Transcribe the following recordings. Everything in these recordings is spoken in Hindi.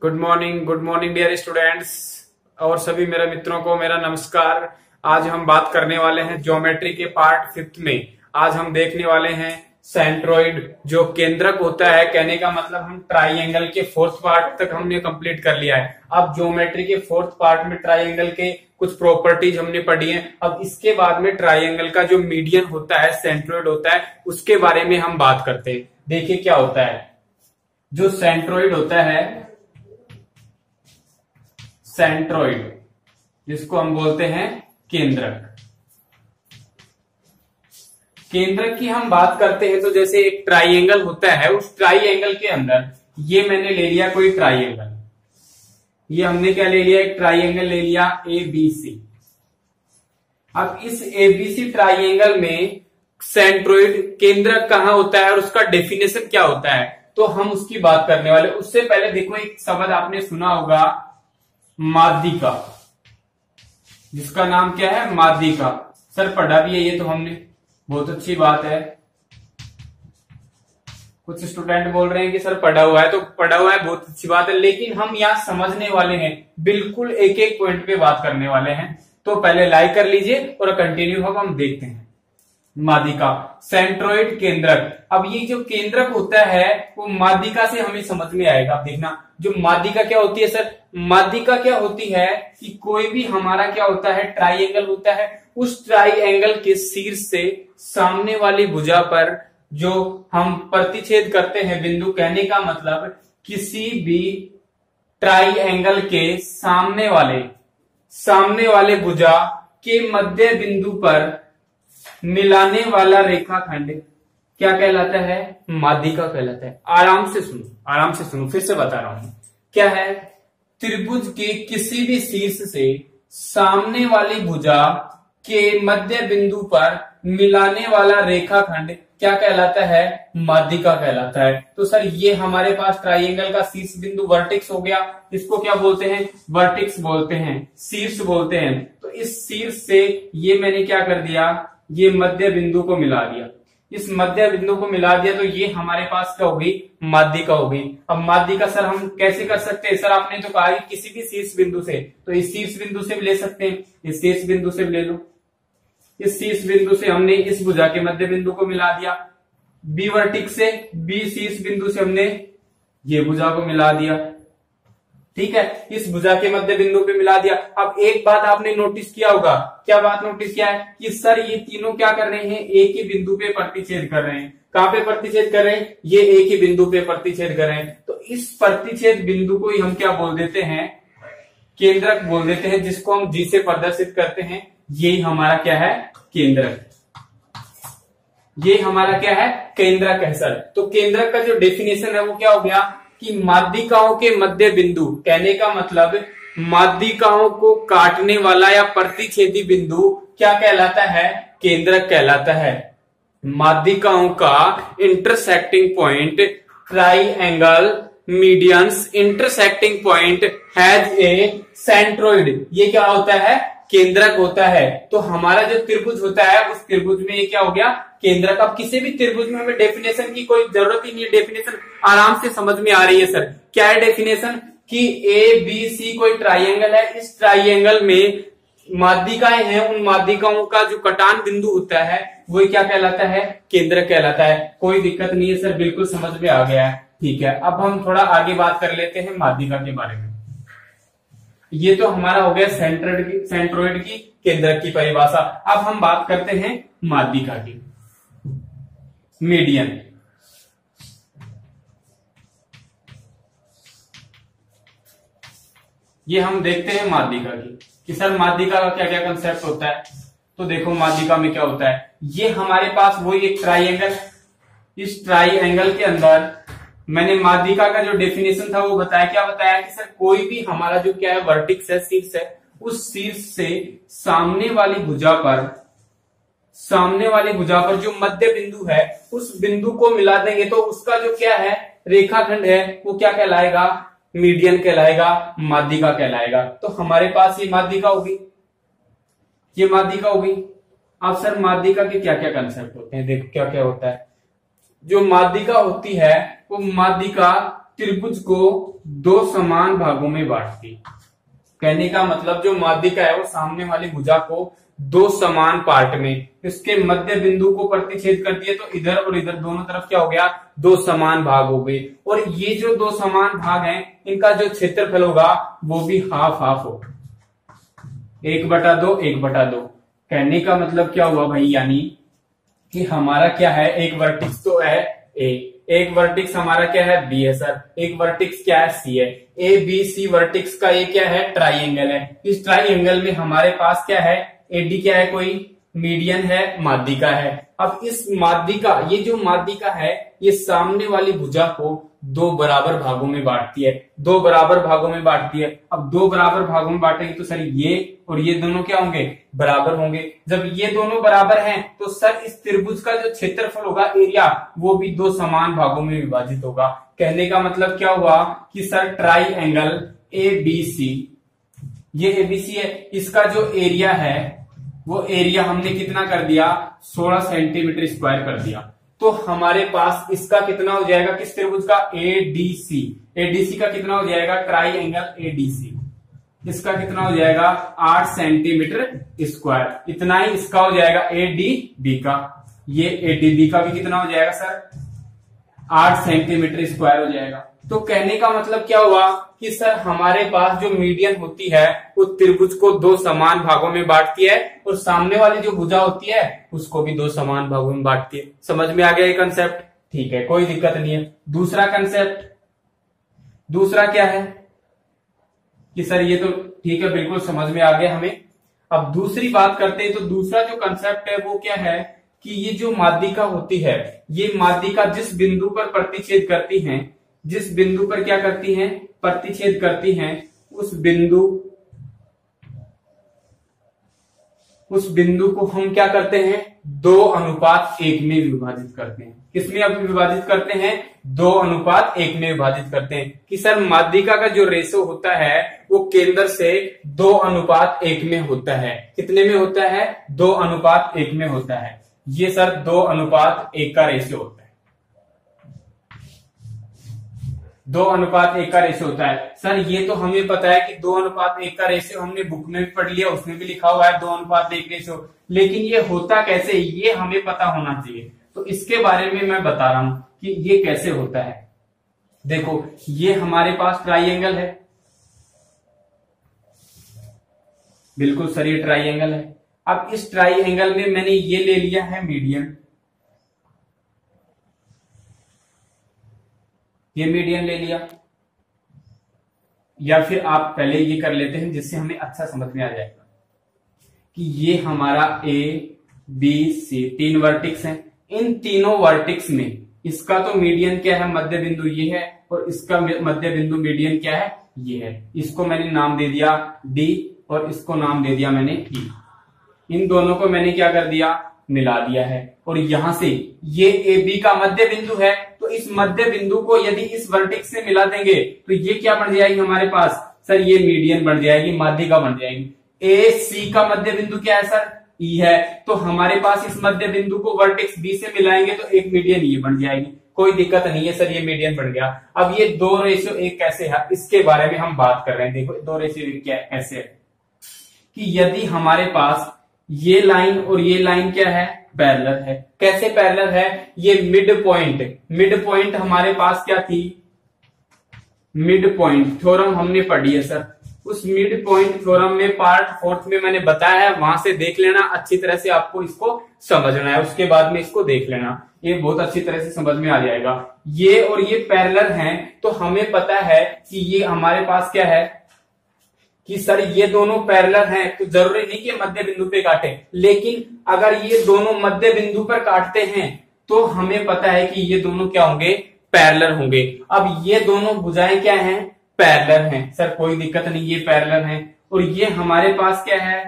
गुड मॉर्निंग डियर स्टूडेंट्स और सभी मेरे मित्रों को मेरा नमस्कार। आज हम बात करने वाले हैं ज्योमेट्री के पार्ट 5 में। आज हम देखने वाले हैं सेंट्रोइड जो केंद्रक होता है। कहने का मतलब हम ट्राइंगल के 4th पार्ट तक हमने कंप्लीट कर लिया है। अब ज्योमेट्री के 4th पार्ट में ट्राइंगल के कुछ प्रॉपर्टीज हमने पढ़ी हैं। अब इसके बाद में ट्राइंगल का जो मीडियन होता है, सेंट्रोइड होता है, उसके बारे में हम बात करते हैं। देखिए क्या होता है। जो सेंट्रोइड होता है, सेंट्रोइड जिसको हम बोलते हैं केंद्रक। केंद्रक की हम बात करते हैं तो जैसे एक ट्राइंगल होता है, उस ट्राइंगल के अंदर ये मैंने ले लिया कोई ट्राइंगल। ये हमने क्या ले लिया, एक ट्राइंगल ले लिया ABC। अब इस ABC ट्राइंगल में सेंट्रोइड केंद्रक कहां होता है और उसका डेफिनेशन क्या होता है, तो हम उसकी बात करने वाले। उससे पहले देखो, एक शब्द आपने सुना होगा माध्यिका, जिसका नाम क्या है, माध्यिका। सर पढ़ा भी है ये तो हमने, बहुत अच्छी बात है। कुछ स्टूडेंट बोल रहे हैं कि सर पढ़ा हुआ है, तो पढ़ा हुआ है, बहुत अच्छी बात है, लेकिन हम यहाँ समझने वाले हैं, बिल्कुल एक एक पॉइंट पे बात करने वाले हैं। तो पहले लाइक कर लीजिए और कंटिन्यू हम देखते हैं। माध्यिका, सेंट्रोइड केंद्रक। अब ये जो केंद्रक होता है वो माध्यिका से हमें समझ में आएगा। आप देखना, जो माध्यिका क्या होती है सर, माध्यिका क्या होती है कि कोई भी हमारा क्या होता है, ट्राइंगल होता है, उस ट्राइंगल के शीर्ष से सामने वाली भुजा पर जो हम प्रतिच्छेद करते हैं बिंदु, कहने का मतलब किसी भी ट्राइंगल के सामने वाले भुजा के मध्य बिंदु पर मिलाने वाला रेखाखंड क्या कहलाता है, माध्यिका कहलाता है। आराम से सुनो, फिर से बता रहा हूं क्या है। त्रिभुज के किसी भी शीर्ष से सामने वाली भुजा के मध्य बिंदु पर मिलाने वाला रेखाखंड क्या कहलाता है, माध्यिका कहलाता है। तो सर ये हमारे पास ट्राइंगल का शीर्ष बिंदु वर्टेक्स हो गया। इसको क्या बोलते हैं, वर्टेक्स बोलते हैं, शीर्ष बोलते हैं। तो इस शीर्ष से ये मैंने क्या कर दिया, ये मध्य बिंदु को मिला दिया। इस मध्य बिंदु को मिला दिया तो ये हमारे पास क्या होगी, माध्यिका होगी। अब माध्यिका सर हम कैसे कर सकते हैं, सर आपने तो कहा किसी भी शीर्ष बिंदु से, तो इस शीर्ष बिंदु से भी ले सकते हैं, इस शीर्ष बिंदु से भी ले लो। इस शीर्ष बिंदु से हमने इस भुजा के मध्य बिंदु को मिला दिया। बी वर्टिक्स से, बी शीर्ष बिंदु से हमने ये भुजा को मिला दिया। ठीक है, इस भुजा के मध्य बिंदु पे मिला दिया। अब एक बात आपने नोटिस किया होगा, क्या बात नोटिस किया है कि सर ये तीनों क्या कर रहे हैं, एक ही बिंदु पे प्रतिच्छेद कर रहे हैं। कहां पे प्रतिच्छेद कर रहे हैं, ये एक ही बिंदु पे प्रतिच्छेद कर रहे हैं। तो इस प्रतिच्छेद बिंदु को ही हम क्या बोल देते हैं, केंद्रक बोल देते हैं, जिसको हम जी से प्रदर्शित करते हैं। यही हमारा क्या है, केंद्रक। ये हमारा क्या है, केंद्रक है सर। तो केंद्रक का जो डेफिनेशन है वो क्या हो गया कि माध्यिकाओं के मध्य बिंदु, कहने का मतलब माध्यिकाओं को काटने वाला या प्रतिच्छेदी बिंदु क्या कहलाता है, केंद्रक कहलाता है। माध्यिकाओं का intersecting point, triangle medians intersecting point has a centroid, ये क्या होता है, केंद्रक होता है। तो हमारा जो त्रिभुज होता है उस त्रिभुज में ये क्या हो गया, केंद्रक। अब किसी भी त्रिभुज में हमें डेफिनेशन की कोई जरूरत ही नहीं है, डेफिनेशन आराम से समझ में आ रही है सर। क्या है डेफिनेशन कि ABC कोई ट्राइंगल है, इस ट्राइंगल में माध्यिकाएं हैं, उन माध्यिकाओं का जो कटान बिंदु होता है वो क्या कहलाता है, केंद्रक कहलाता है। कोई दिक्कत नहीं है सर, बिल्कुल समझ में आ गया है। ठीक है, अब हम थोड़ा आगे बात कर लेते हैं माध्यिका के बारे में। ये तो हमारा हो गया सेंट्रोइड की केंद्रक की परिभाषा। अब हम बात करते हैं माध्यिका की, मीडियन। ये हम देखते हैं माध्यिका की कि सर माध्यिका का क्या क्या कंसेप्ट होता है। तो देखो माध्यिका में क्या होता है, ये हमारे पास वही एक ट्राइंगल, इस ट्राइंगल के अंदर मैंने माध्यिका का जो डेफिनेशन था वो बताया। क्या बताया कि सर कोई भी हमारा जो क्या है, वर्टिक्स है, शीर्ष है, उस शीर्ष से सामने वाली भुजा पर जो मध्य बिंदु है उस बिंदु को मिला देंगे तो उसका जो क्या है, रेखाखंड है, वो क्या कहलाएगा, मीडियन कहलाएगा, माध्यिका कहलाएगा। तो हमारे पास ये माध्यिका होगी, ये माध्यिका होगी। अब सर माध्यिका के क्या क्या कंसेप्ट होते हैं, देखो क्या क्या होता है। जो माध्यिका होती है वो माध्यिका त्रिभुज को दो समान भागों में बांटती है। कहने का मतलब जो माध्यिका है वो सामने वाली भुजा को दो समान पार्ट में, इसके मध्य बिंदु को प्रतिच्छेद करती है, तो इधर और इधर दोनों तरफ क्या हो गया, दो समान भाग हो गए। और ये जो दो समान भाग हैं इनका जो क्षेत्रफल होगा वो भी हाफ हाफ होगा, 1/2 1/2। कहने का मतलब क्या हुआ भाई, यानी कि हमारा क्या है, एक वर्टिक्स तो है ए, एक वर्टिक्स हमारा क्या है बी है सर, एक वर्टिक्स क्या है सी है। ए बी सी वर्टिक्स का ये क्या है, ट्राइंगल है। इस ट्राइंगल में हमारे पास क्या है, एडी क्या है, कोई मीडियन है, माध्यिका है। अब इस माध्यिका, ये जो माध्यिका है ये सामने वाली भुजा को दो बराबर भागों में बांटती है, दो बराबर भागों में बांटती है। अब दो बराबर भागों में बांटेंगे तो सर ये और ये दोनों क्या होंगे, बराबर होंगे। जब ये दोनों बराबर हैं तो सर इस त्रिभुज का जो क्षेत्रफल होगा, एरिया, वो भी दो समान भागों में विभाजित होगा। कहने का मतलब क्या हुआ कि सर ट्राइंगल एबीसी, ये एबीसी है, इसका जो एरिया है वो एरिया हमने कितना कर दिया, 16 सेंटीमीटर स्क्वायर कर दिया। तो हमारे पास इसका कितना हो जाएगा, किस त्रिभुज का, एडीसी, एडीसी का कितना हो जाएगा, ट्राइंगल एडीसी, इसका कितना हो जाएगा 8 सेंटीमीटर स्क्वायर। इतना ही इसका हो जाएगा एडीबी का, ये एडीबी का भी कितना हो जाएगा सर, 8 सेंटीमीटर स्क्वायर हो जाएगा। तो कहने का मतलब क्या हुआ कि सर हमारे पास जो मीडियन होती है वो त्रिभुज को दो समान भागों में बांटती है और सामने वाली जो भुजा होती है उसको भी दो समान भागों में बांटती है। समझ में आ गया ये कंसेप्ट, ठीक है, कोई दिक्कत नहीं है। दूसरा कंसेप्ट, दूसरा क्या है कि सर ये तो ठीक है, बिल्कुल समझ में आ गया हमें। अब दूसरी बात करते हैं, तो दूसरा जो कंसेप्ट है वो क्या है कि ये जो माध्यिका होती है, ये माध्यिका जिस बिंदु पर प्रतिच्छेद करती हैं, जिस बिंदु पर क्या करती हैं, प्रतिच्छेद करती हैं, उस बिंदु को हम क्या करते हैं, 2:1 में विभाजित करते हैं। किसमें अब विभाजित करते हैं, 2:1 में विभाजित करते हैं। कि सर माध्यिका का जो रेशो होता है वो केंद्र से 2:1 में होता है। कितने में होता है, 2:1 में होता है। ये सर 2:1 का रेशियो होता है, 2:1 का रेशियो होता है। सर ये तो हमें पता है कि 2:1 का रेशियो हमने बुक में भी पढ़ लिया, उसमें भी लिखा हुआ है 2:1 रेशियो, लेकिन ये होता कैसे, ये हमें पता होना चाहिए। तो इसके बारे में मैं बता रहा हूं कि ये कैसे होता है। देखो ये हमारे पास ट्राइंगल है, बिल्कुल सर ये ट्राइंगल है। अब इस ट्राइंगल में मैंने ये ले लिया है मीडियन, ये मीडियन ले लिया, या फिर आप पहले ये कर लेते हैं जिससे हमें अच्छा समझ में आ जाएगा कि ये हमारा ए बी सी 3 वर्टिक्स हैं। इन तीनों वर्टिक्स में इसका तो मीडियन क्या है, मध्य बिंदु ये है, और इसका मध्य बिंदु मीडियन क्या है, ये है। इसको मैंने नाम दे दिया डी और इसको नाम दे दिया मैंने ई। इन दोनों को मैंने क्या कर दिया, मिला दिया है। और यहां से ये ए बी का मध्य बिंदु है, तो इस मध्य बिंदु को यदि इस वर्टेक्स से मिला देंगे तो ये क्या बन जाएगी हमारे पास, सर ये मीडियन बन जाएगी, माध्यिका बन जाएगी। ए सी का मध्य बिंदु क्या है सर, ई है, तो हमारे पास इस मध्य बिंदु को वर्टेक्स बी से मिलाएंगे तो एक मीडियन ये बन जाएगी। कोई दिक्कत नहीं है सर, ये मीडियन बन गया। अब ये 2:1 कैसे है, इसके बारे में हम बात कर रहे हैं। देखो 2:1 क्या कैसे है कि यदि हमारे पास ये लाइन और ये लाइन क्या है, पैरेलल है। कैसे पैरेलल है, ये मिड पॉइंट हमारे पास क्या थी, मिड पॉइंट थ्योरम हमने पढ़ी है सर। उस मिड पॉइंट थ्योरम में पार्ट 4 में मैंने बताया है, वहां से देख लेना, अच्छी तरह से आपको इसको समझना है, उसके बाद में इसको देख लेना, ये बहुत अच्छी तरह से समझ में आ जाएगा। ये और ये पैरेलल हैं, तो हमें पता है कि ये हमारे पास क्या है कि सर ये दोनों पैरेलल हैं, तो जरूरी नहीं कि मध्य बिंदु पे काटे, लेकिन अगर ये दोनों मध्य बिंदु पर काटते हैं तो हमें पता है कि ये दोनों क्या होंगे, पैरेलल होंगे। अब ये दोनों भुजाएं क्या हैं, पैरेलल हैं सर, कोई दिक्कत नहीं, ये पैरेलल हैं। और ये हमारे पास क्या है,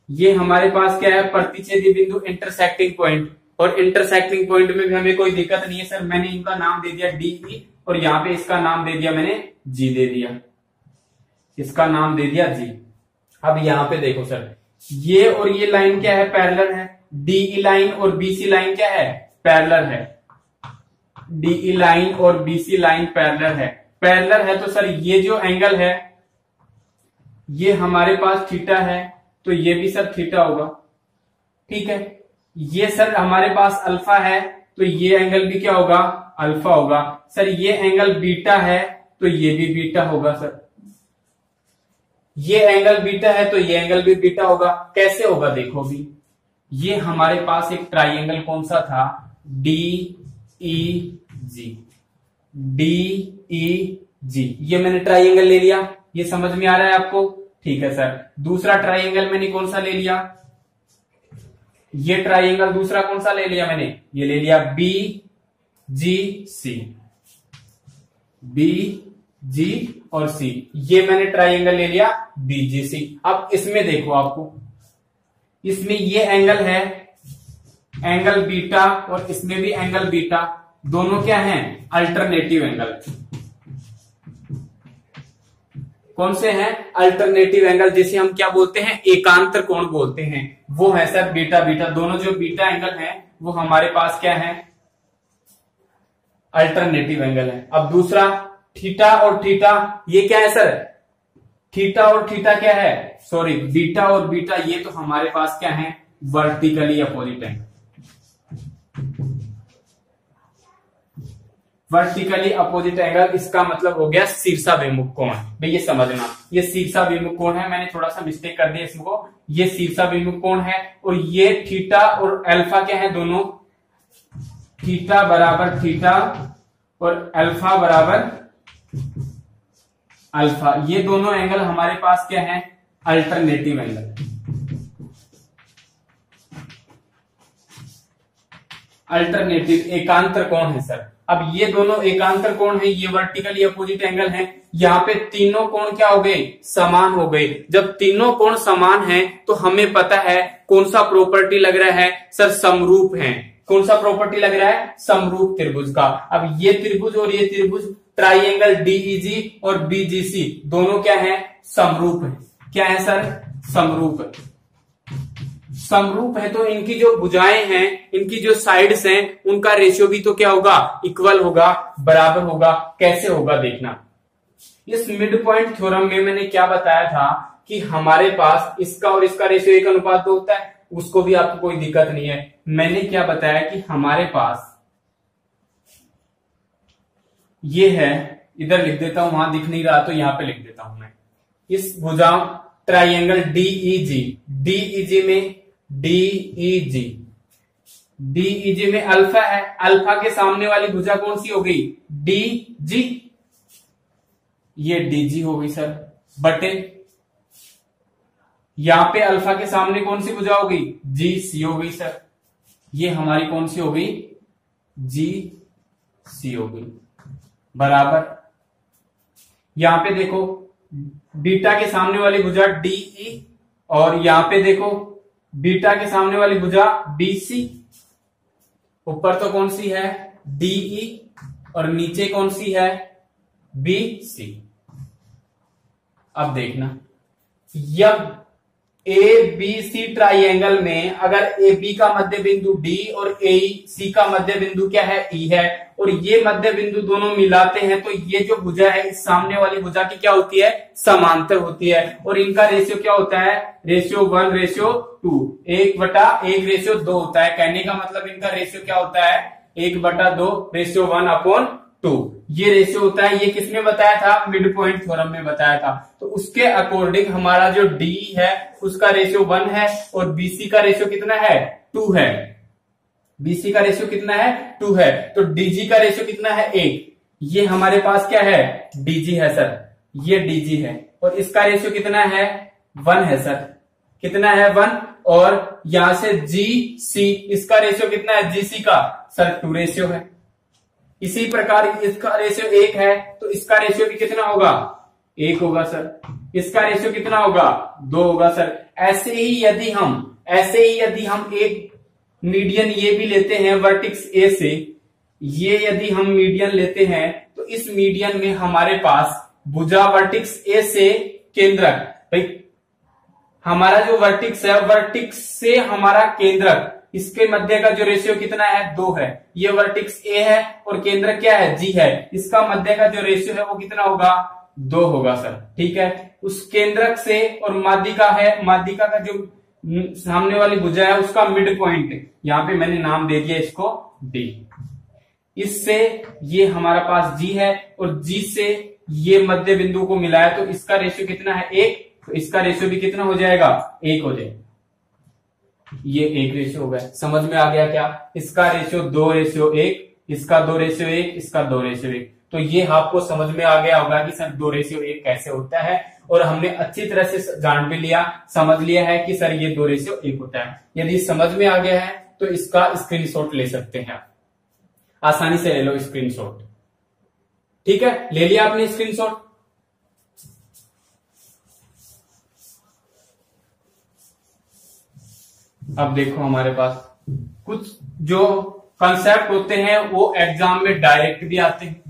ये हमारे पास क्या है, प्रतिच्छेदी बिंदु, इंटरसेक्टिंग पॉइंट। और इंटरसेक्टिंग पॉइंट में भी हमें कोई दिक्कत नहीं है सर, मैंने इनका नाम दे दिया डी और यहाँ पे इसका नाम दे दिया मैंने जी दे दिया, इसका नाम दे दिया जी। अब यहां पे देखो सर, ये और ये लाइन क्या है, पैरेलल है। डीई लाइन और बीसी लाइन क्या है, पैरेलल है। डीई लाइन और बीसी लाइन पैरेलल है। पैरेलल है तो सर ये जो एंगल है ये हमारे पास थीटा है, तो ये भी सर थीटा होगा। ठीक है, ये सर हमारे पास अल्फा है तो ये एंगल भी क्या होगा, अल्फा होगा। सर ये एंगल बीटा है तो ये भी बीटा होगा। सर ये एंगल बीटा है तो ये एंगल भी बीटा होगा। कैसे होगा देखो भी, ये हमारे पास एक ट्राइंगल कौन सा था, डी ई जी, डी ई जी, ये मैंने ट्राइंगल ले लिया। ये समझ में आ रहा है आपको? ठीक है सर, दूसरा ट्राइंगल मैंने कौन सा ले लिया, ये ट्राइंगल दूसरा कौन सा ले लिया मैंने, ये ले लिया बी जी सी, बी जी और सी, ये मैंने ट्राइंगल ले लिया बीजीसी। अब इसमें देखो आपको, इसमें ये एंगल है एंगल बीटा और इसमें भी एंगल बीटा, दोनों क्या हैं, अल्टरनेटिव एंगल। कौन से हैं, अल्टरनेटिव एंगल, जिसे हम क्या बोलते हैं, एकांतर कोण बोलते हैं। वो है सर बीटा बीटा, दोनों जो बीटा एंगल हैं वो हमारे पास क्या है, अल्टरनेटिव एंगल है। अब दूसरा थीटा और थीटा, ये क्या है सर, थीटा और थीटा क्या है, सॉरी बीटा और बीटा, ये तो हमारे पास क्या है, vertically opposite angle. Vertically opposite angle, इसका मतलब हो गया शीर्षाभिमुख कोण। भाई ये समझना, ये शीर्षाभिमुख कोण है, मैंने थोड़ा सा मिस्टेक कर दिया इसको, ये शीर्षाभिमुख कोण है। और ये थीटा और अल्फा क्या है, दोनों थीटा बराबर थीटा और अल्फा बराबर अल्फा, ये दोनों एंगल हमारे पास क्या है, अल्टरनेटिव एंगल। अल्टरनेटिव एकांतर कोण है सर। अब ये दोनों एकांतर कोण है, ये वर्टिकली अपोजिट एंगल है। यहाँ पे तीनों कोण क्या हो गए, समान हो गए। जब तीनों कोण समान हैं तो हमें पता है कौन सा प्रॉपर्टी लग रहा है सर, समरूप है। कौन सा प्रॉपर्टी लग रहा है, समरूप त्रिभुज का। अब ये त्रिभुज और ये त्रिभुज ट्राइंगल डीईजी और बीजीसी दोनों क्या है, समरूप है। क्या है सर, समरूप है। समरूप है तो इनकी जो भुजाएं हैं, इनकी जो साइड्स हैं, उनका रेशियो भी तो क्या होगा, इक्वल होगा, बराबर होगा। कैसे होगा देखना, इस मिड पॉइंट थ्योरम में मैंने क्या बताया था कि हमारे पास इसका और इसका रेशियो 1:2 होता है, उसको भी आपको कोई दिक्कत नहीं है। मैंने क्या बताया कि हमारे पास ये है, इधर लिख देता हूं, वहां दिख नहीं रहा तो यहां पे लिख देता हूं मैं, इस भुजा ट्राइंगल डीईजी, डीईजी में डीईजी, डीईजी में अल्फा है, अल्फा के सामने वाली भुजा कौन सी हो गई, डीजी, ये डीजी हो गई सर, बटे यहां पे अल्फा के सामने कौन सी भुजा हो गई, जी सी हो गई सर, ये हमारी कौन सी हो गई, जी सी हो गई, बराबर। यहां पे देखो बीटा के सामने वाली भुजा डीई और यहां पे देखो बीटा के सामने वाली भुजा बीसी। ऊपर तो कौन सी है, डीई और नीचे कौन सी है, बीसी। अब देखना, जब ए बी सी ट्राइंगल में अगर ए बी का मध्य बिंदु डी और ए सी का मध्य बिंदु क्या है, ई है, और ये मध्य बिंदु दोनों मिलाते हैं तो ये जो भुजा है इस सामने वाली भुजा की क्या होती है, समांतर होती है। और इनका रेशियो क्या होता है, रेशियो 1:2, 1/1:2 होता है। कहने का मतलब इनका रेशियो क्या होता है, 1/2 रेशियो 1/2, ये रेशियो होता है। ये किसमें बताया था, मिड पॉइंट थ्योरम में बताया था। तो उसके अकॉर्डिंग हमारा जो डी है उसका रेशियो 1 है और बीसी का रेशियो कितना है, 2 है। बीसी का रेशियो कितना है, 2 है। तो डीजी का रेशियो कितना है, 1। ये हमारे पास क्या है, डीजी है सर, ये डीजी है। और इसका रेशियो कितना है, 1 है सर, कितना है, 1। और यहां से जी सी, इसका रेशियो कितना है, जीसी का सर 2 रेशियो है। इसी प्रकार इसका रेशियो 1 है तो इसका रेशियो भी कितना होगा, 1 होगा सर। इसका रेशियो कितना होगा, 2 होगा सर। ऐसे ही यदि हम एक मीडियन ये भी लेते हैं वर्टिक्स ए से, ये यदि हम मीडियन लेते हैं तो इस मीडियन में हमारे पास भुजा वर्टिक्स ए से केंद्रक, भाई हमारा जो वर्टिक्स है, वर्टिक्स से हमारा केंद्रक इसके मध्य का जो रेशियो कितना है 2 है। ये वर्टिक्स ए है और केंद्र क्या है जी है, इसका मध्य का जो रेशियो है वो कितना होगा 2 होगा सर। ठीक है, उस केंद्रक से और माध्यिका है, माध्यिका का जो सामने वाली भुजा है उसका मिड पॉइंट, यहां पे मैंने नाम दे दिया इसको डी। इससे ये हमारा पास जी है और जी से ये मध्य बिंदु को मिला है, तो इसका रेशियो कितना है 1, तो इसका रेशियो भी कितना हो जाएगा 1 हो जाएगा। ये 1 रेशियो हो गया, समझ में आ गया क्या? इसका रेशियो 2:1, इसका 2:1, इसका 2:1। तो ये आपको समझ में आ गया होगा कि सर 2:1 कैसे होता है, और हमने अच्छी तरह से जान भी लिया, समझ लिया है कि सर ये 2:1 होता है। यदि समझ में आ गया है तो इसका स्क्रीनशॉट ले सकते हैं आप, आसानी से ले लो स्क्रीनशॉट। ठीक है, ले लिया आपने स्क्रीनशॉट। अब देखो हमारे पास कुछ जो कंसेप्ट होते हैं वो एग्जाम में डायरेक्ट भी आते हैं,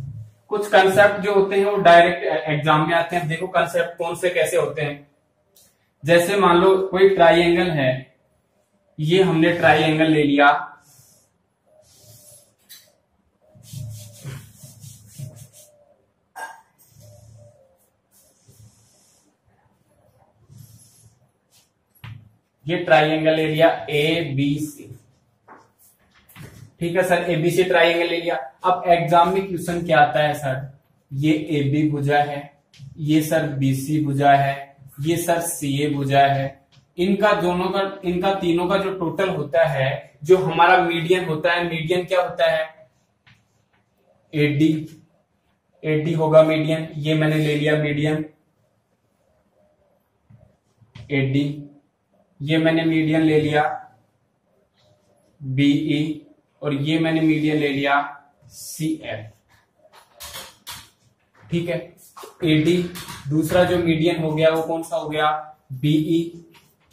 कुछ कंसेप्ट जो होते हैं वो डायरेक्ट एग्जाम में आते हैं। देखो कंसेप्ट कौन से कैसे होते हैं, जैसे मान लो कोई ट्राइंगल है, ये हमने ट्राइंगल ले लिया, ये ट्राइंगल ले लिया ABC। ठीक है सर, ABC ट्राइंगल ले लिया। अब एग्जाम में क्वेश्चन क्या आता है सर, ये AB भुजा है, ये सर BC भुजा है, ये सर CA भुजा है, इनका दोनों का, इनका तीनों का जो टोटल होता है, जो हमारा मीडियन होता है, मीडियन क्या होता है AD होगा मीडियन। ये मैंने ले लिया मीडियन AD, ये मैंने मीडियन ले लिया BE, और ये मैंने मीडियन ले लिया CF। ठीक है, AD दूसरा जो मीडियन हो गया वो कौन सा हो गया BE,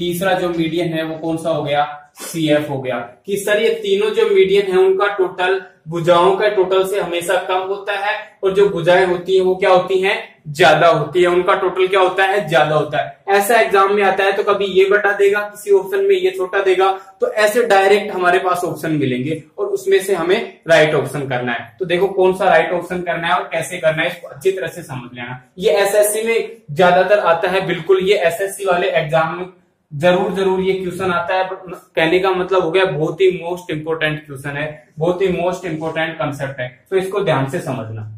तीसरा जो मीडियन है वो कौन सा हो गया CF हो गया। कि सर ये तीनों जो मीडियन है उनका टोटल भुजाओं का टोटल से हमेशा कम होता है, और जो भुजाएं होती है वो क्या होती हैं ज्यादा होती है, उनका टोटल क्या होता है ज्यादा होता है। ऐसा एग्जाम में आता है, तो कभी ये बटा देगा, किसी ऑप्शन में ये छोटा देगा, तो ऐसे डायरेक्ट हमारे पास ऑप्शन मिलेंगे और उसमें से हमें राइट ऑप्शन करना है। तो देखो कौन सा राइट ऑप्शन करना है और कैसे करना है, इसको अच्छी तरह से समझ लेना। ये एसएससी में ज्यादातर आता है, बिल्कुल ये एसएससी वाले एग्जाम में जरूर ये क्वेश्चन आता है। कहने का मतलब हो गया बहुत ही मोस्ट इंपोर्टेंट क्वेश्चन है, बहुत ही मोस्ट इंपोर्टेंट कंसेप्ट है, तो इसको ध्यान से समझना।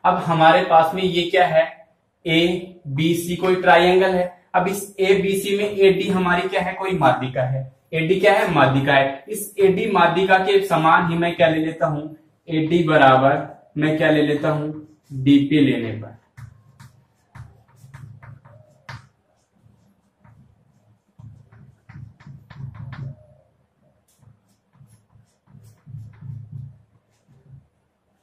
अब हमारे पास में ये क्या है ABC, कोई ट्राइंगल है। अब इस ABC में AD हमारी क्या है, कोई माध्यिका है। AD क्या है, माध्यिका है। इस AD माध्यिका के समान ही मैं क्या ले लेता हूं, AD बराबर मैं क्या ले लेता हूं DP लेने पर।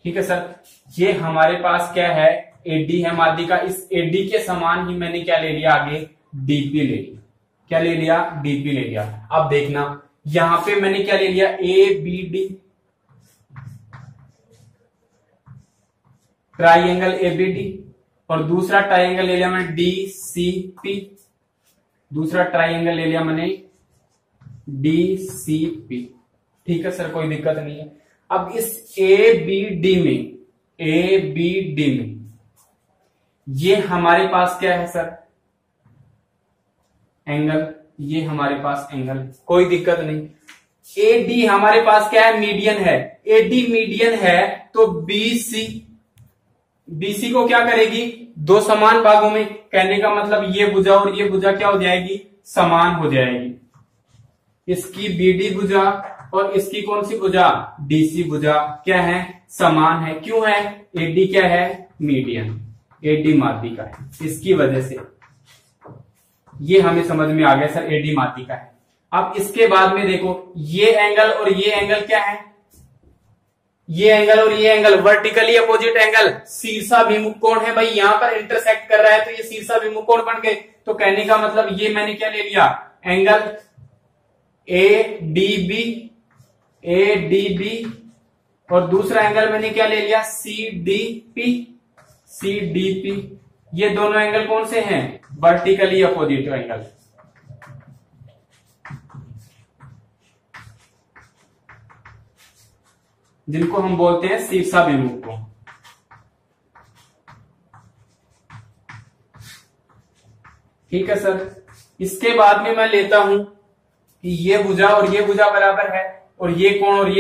ठीक है सर, ये हमारे पास क्या है AD है माध्यिका, इस AD के समान ही मैंने क्या ले लिया आगे DP ले लिया। क्या ले लिया DP ले लिया। अब देखना यहां पे मैंने क्या ले लिया ABD, ट्राइंगल ABD, और दूसरा ट्राइंगल ले लिया मैंने DCP, दूसरा ट्राइंगल ले लिया मैंने DCP। ठीक है सर, कोई दिक्कत नहीं है। अब इस ABD में ये हमारे पास क्या है सर एंगल, ये हमारे पास एंगल, कोई दिक्कत नहीं। AD हमारे पास क्या है मीडियन है, AD मीडियन है, तो BC को क्या करेगी दो समान भागों में, कहने का मतलब ये भुजा और ये भुजा क्या हो जाएगी समान हो जाएगी। इसकी BD भुजा और इसकी कौन सी भुजा DC भुजा क्या है समान है। क्यों है, AD क्या है मीडियन, AD माध्यिका है, इसकी वजह से ये हमें समझ में आ गया सर AD माध्यिका है। अब इसके बाद में देखो ये एंगल और ये एंगल क्या है, ये एंगल और ये एंगल वर्टिकली अपोजिट एंगल, शीर्षाभिमुख कोण है भाई, यहां पर इंटरसेक्ट कर रहा है तो ये शीर्षाभिमुख कोण बन गए। तो कहने का मतलब ये मैंने क्या ले लिया एंगल ADB और दूसरा एंगल मैंने क्या ले लिया CDP। ये दोनों एंगल कौन से हैं वर्टिकली अपोजिट एंगल। जिनको हम बोलते हैं शीर्षाभिमुख कोण। ठीक है सर। इसके बाद में मैं लेता हूं कि ये भुजा और ये भुजा बराबर है और ये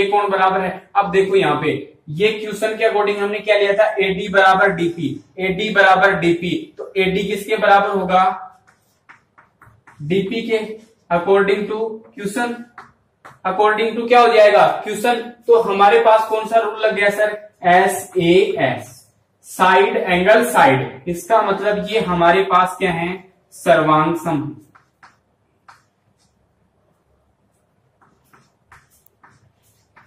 कोण बराबर है। अब देखो यहाँ पे ये क्वेश्चन के अकॉर्डिंग हमने क्या लिया था, एडी बराबर डीपी, एडी बराबर डीपी। तो एडी किसके बराबर होगा, डीपी के according to question, according to क्या हो जाएगा क्वेश्चन। तो हमारे पास कौन सा रूल लग गया sir, SAS, side angle side. इसका मतलब ये हमारे पास क्या है, सर्वांग सम।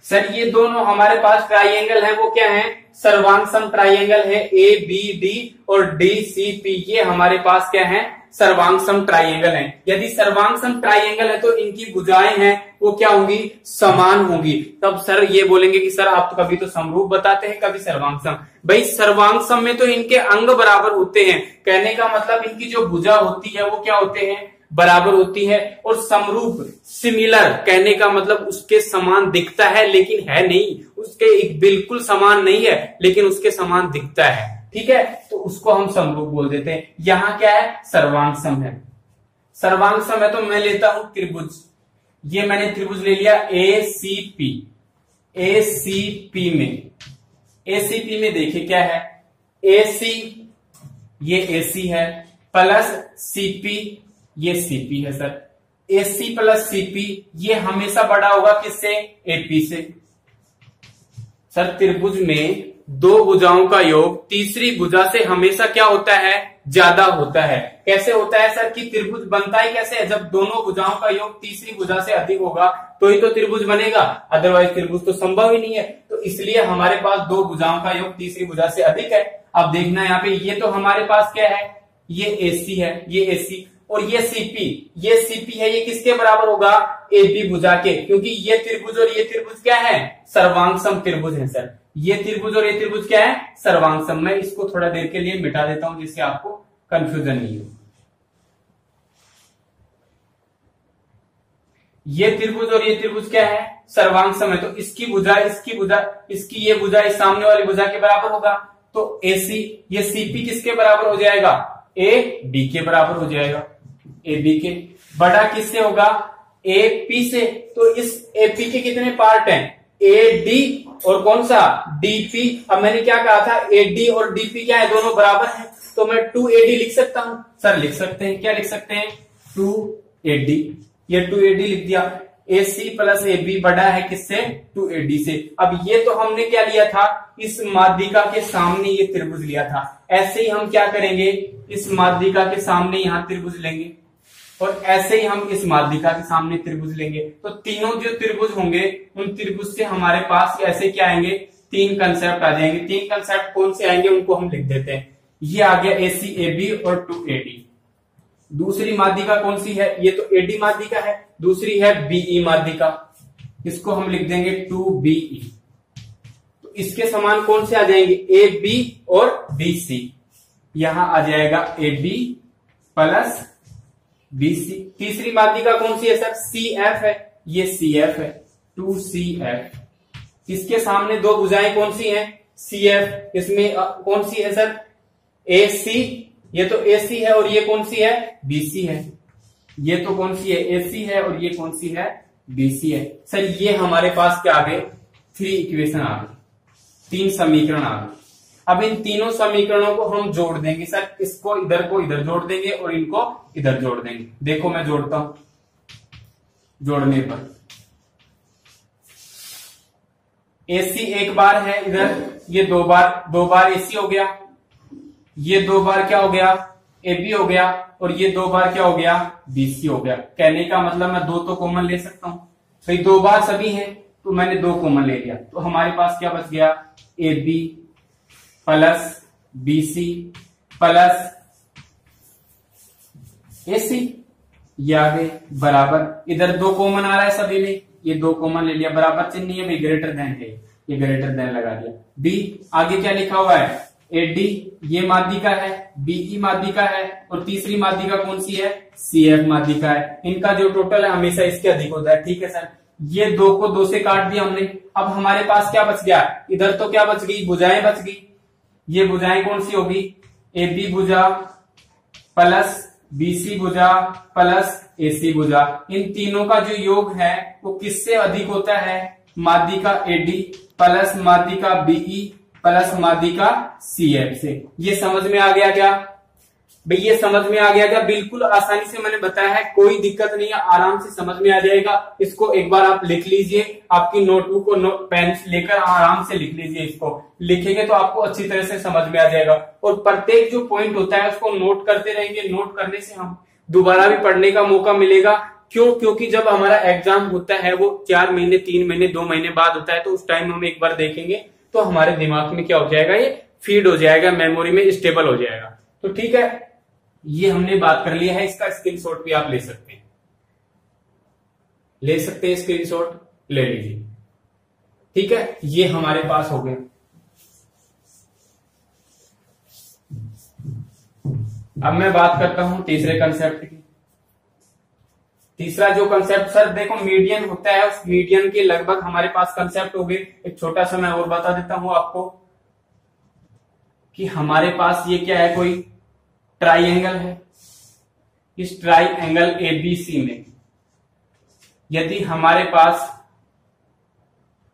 सर ये दोनों हमारे पास ट्राइंगल है, वो क्या है, सर्वांग सम ट्राइंगल है। ABD और DCP ये हमारे पास क्या है, सर्वांग सम ट्राइंगल है। यदि सर्वांग सम ट्राइंगल है तो इनकी भुजाएं हैं वो क्या होंगी, समान होंगी। तब सर ये बोलेंगे कि सर आप तो कभी तो समरूप बताते हैं, कभी सर्वांग सम। भाई सर्वांग सम में तो इनके अंग बराबर होते हैं, कहने का मतलब इनकी जो भुजा होती है वो क्या होते हैं, बराबर होती है। और समरूप, सिमिलर, कहने का मतलब उसके समान दिखता है लेकिन है नहीं, उसके एक बिल्कुल समान नहीं है लेकिन उसके समान दिखता है। ठीक है, तो उसको हम समरूप बोल देते हैं। यहां क्या है, सर्वांग सम है। सर्वांग सम है तो मैं लेता हूं त्रिभुज। ये मैंने त्रिभुज ले लिया ACP। ACP में देखिए क्या है, AC ये AC है प्लस CP ये CP है सर। AC प्लस CP ये हमेशा बड़ा होगा किससे, AP से। सर त्रिभुज में दो भुजाओं का योग तीसरी भुजा से हमेशा क्या होता है, ज्यादा होता है। कैसे होता है सर, कि त्रिभुज बनता ही कैसे है, जब दोनों भुजाओं का योग तीसरी भुजा से अधिक होगा तो ही तो त्रिभुज बनेगा, अदरवाइज त्रिभुज तो संभव ही नहीं है। तो इसलिए हमारे पास दो भुजाओं का योग तीसरी भुजा से अधिक है। अब देखना यहाँ पे, ये तो हमारे पास क्या है, ये AC है, ये AC और ये CP है, ये किसके बराबर होगा, AB भुजा के, क्योंकि ये त्रिभुज और ये त्रिभुज क्या है, सर्वांग सम त्रिभुज है सर। ये त्रिभुज और ये त्रिभुज क्या है, सर्वांग सम। मैं इसको थोड़ा देर के लिए मिटा देता हूं जिससे आपको कंफ्यूजन नहीं हो। ये त्रिभुज और ये त्रिभुज क्या है, सर्वांग सम है। तो इसकी भुजा, इसकी ये भुजा इस सामने वाली भुजा के बराबर होगा। तो AC, ये CP किसके बराबर हो जाएगा, AD के बराबर हो जाएगा। AB के बड़ा किससे होगा, AP से। तो इस AP के कितने पार्ट हैं, AD और कौन सा, DP। अब मैंने क्या कहा था, AD और DP क्या है, दोनों बराबर हैं। तो मैं 2AD लिख सकता हूं सर, लिख सकते हैं, क्या लिख सकते हैं, 2AD। ये 2AD लिख दिया। AC प्लस AB बड़ा है किससे, 2AD से। अब ये तो हमने क्या लिया था, इस माध्यिका के सामने ये त्रिभुज लिया था। ऐसे ही हम क्या करेंगे, इस माध्यिका के सामने यहां त्रिभुज लेंगे और ऐसे ही हम इस माध्यिका के सामने त्रिभुज लेंगे। तो तीनों जो त्रिभुज होंगे उन त्रिभुज से हमारे पास ऐसे क्या आएंगे, तीन कंसेप्ट आ जाएंगे। तीन कंसेप्ट कौन से आएंगे उनको हम लिख देते हैं। ये आ गया AC AB और 2AD। दूसरी माध्यिका कौन सी है, ये तो AD माध्यिका है, दूसरी है BE माध्यिका, इसको हम लिख देंगे 2BE। तो इसके समान कौन से आ जाएंगे, AB और BC। यहां आ जाएगा AB प्लस BC। तीसरी माध्यिका कौन सी है सर, CF है, ये CF है, 2CF। इसके सामने दो भुजाएं कौन सी हैं, CF। इसमें कौन सी है सर, AC, ये तो AC है और ये कौन सी है, BC है। ये तो कौन सी है, AC है और ये कौन सी है, BC है। सर ये हमारे पास क्या आ गए, 3 इक्वेशन आ गए, 3 समीकरण आ गए। अब इन तीनों समीकरणों को हम जोड़ देंगे सर, इसको इधर को इधर जोड़ देंगे और इनको इधर जोड़ देंगे। देखो मैं जोड़ता हूं, जोड़ने पर AC एक बार है इधर, ये दो बार AC हो गया, ये 2 बार क्या हो गया, AB हो गया और ये 2 बार क्या हो गया, BC हो गया। कहने का मतलब मैं 2 तो कॉमन ले सकता हूं, भाई 2 बार सभी हैं तो मैंने 2 कॉमन ले लिया। तो हमारे पास क्या बच गया, AB plus BC plus AC। ये आ गए बराबर, इधर 2 कॉमन आ रहा है सभी में, ये 2 कॉमन ले लिया, बराबर चिन्ह है भाई, ग्रेटर देन है, ये ग्रेटर देन लगा दिया। B आगे क्या लिखा हुआ है, AD ये माध्यिका है, BE माध्यिका है और तीसरी माध्यिका कौन सी है, CF माध्यिका है। इनका जो टोटल है हमेशा इसके अधिक होता है। ठीक है सर, ये 2 को 2 से काट दिया हमने। अब हमारे पास क्या बच गया, इधर तो क्या बच गई, भुजाएं बच गई। ये भुजाएं कौन सी होगी, ए बी भुजा प्लस BC भुजा प्लस AC भुजा। इन तीनों का जो योग है वो किससे अधिक होता है, माध्यिका का AD प्लस माध्यिका का BE प्लस माध्यिका का CF से। ये समझ में आ गया क्या भाई, ये समझ में आ गया क्या? बिल्कुल आसानी से मैंने बताया है, कोई दिक्कत नहीं है, आराम से समझ में आ जाएगा। इसको एक बार आप लिख लीजिए, आपकी नोटबुक और पेन लेकर आराम से लिख लीजिए। इसको लिखेंगे तो आपको अच्छी तरह से समझ में आ जाएगा। और प्रत्येक जो पॉइंट होता है उसको नोट करते रहेंगे। नोट करने से हम दोबारा भी पढ़ने का मौका मिलेगा। क्यों? क्योंकि जब हमारा एग्जाम होता है वो 4 महीने 3 महीने 2 महीने बाद होता है, तो उस टाइम हम एक बार देखेंगे तो हमारे दिमाग में क्या हो जाएगा, ये फीड हो जाएगा, मेमोरी में स्टेबल हो जाएगा। तो ठीक है, ये हमने बात कर लिया है। इसका स्क्रीनशॉट भी आप ले सकते हैं, स्क्रीनशॉट ले लीजिए। ठीक है, ये हमारे पास हो गया। अब मैं बात करता हूं तीसरे कंसेप्ट की। तीसरा जो कंसेप्ट सर देखो मीडियन होता है, उस मीडियन के लगभग हमारे पास कंसेप्ट हो गए। एक छोटा सा मैं और बता देता हूं आपको कि हमारे पास ये क्या है, कोई ट्राइएंगल है। इस ट्राइएंगल ABC में यदि हमारे पास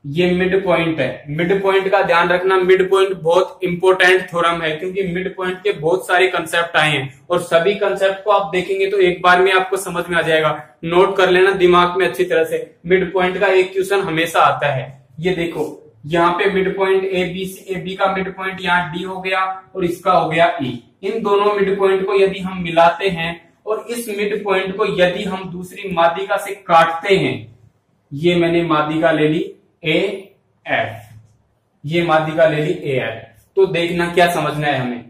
ये मिड पॉइंट है, मिड पॉइंट का ध्यान रखना, मिड पॉइंट बहुत इंपॉर्टेंट थ्योरम है, क्योंकि मिड पॉइंट के बहुत सारे कंसेप्ट आए हैं और सभी कंसेप्ट को आप देखेंगे तो एक बार में आपको समझ में आ जाएगा। नोट कर लेना दिमाग में अच्छी तरह से। मिड पॉइंट का एक क्वेश्चन हमेशा आता है। ये देखो यहाँ पे मिड पॉइंट AB का मिड पॉइंट यहाँ D हो गया और इसका हो गया E। इन दोनों मिड पॉइंट को यदि हम मिलाते हैं और इस मिड पॉइंट को यदि हम दूसरी माध्यिका से काटते हैं, ये मैंने माध्यिका ले ली AF, ये माध्यिका ले ली AF, तो देखना क्या समझना है हमें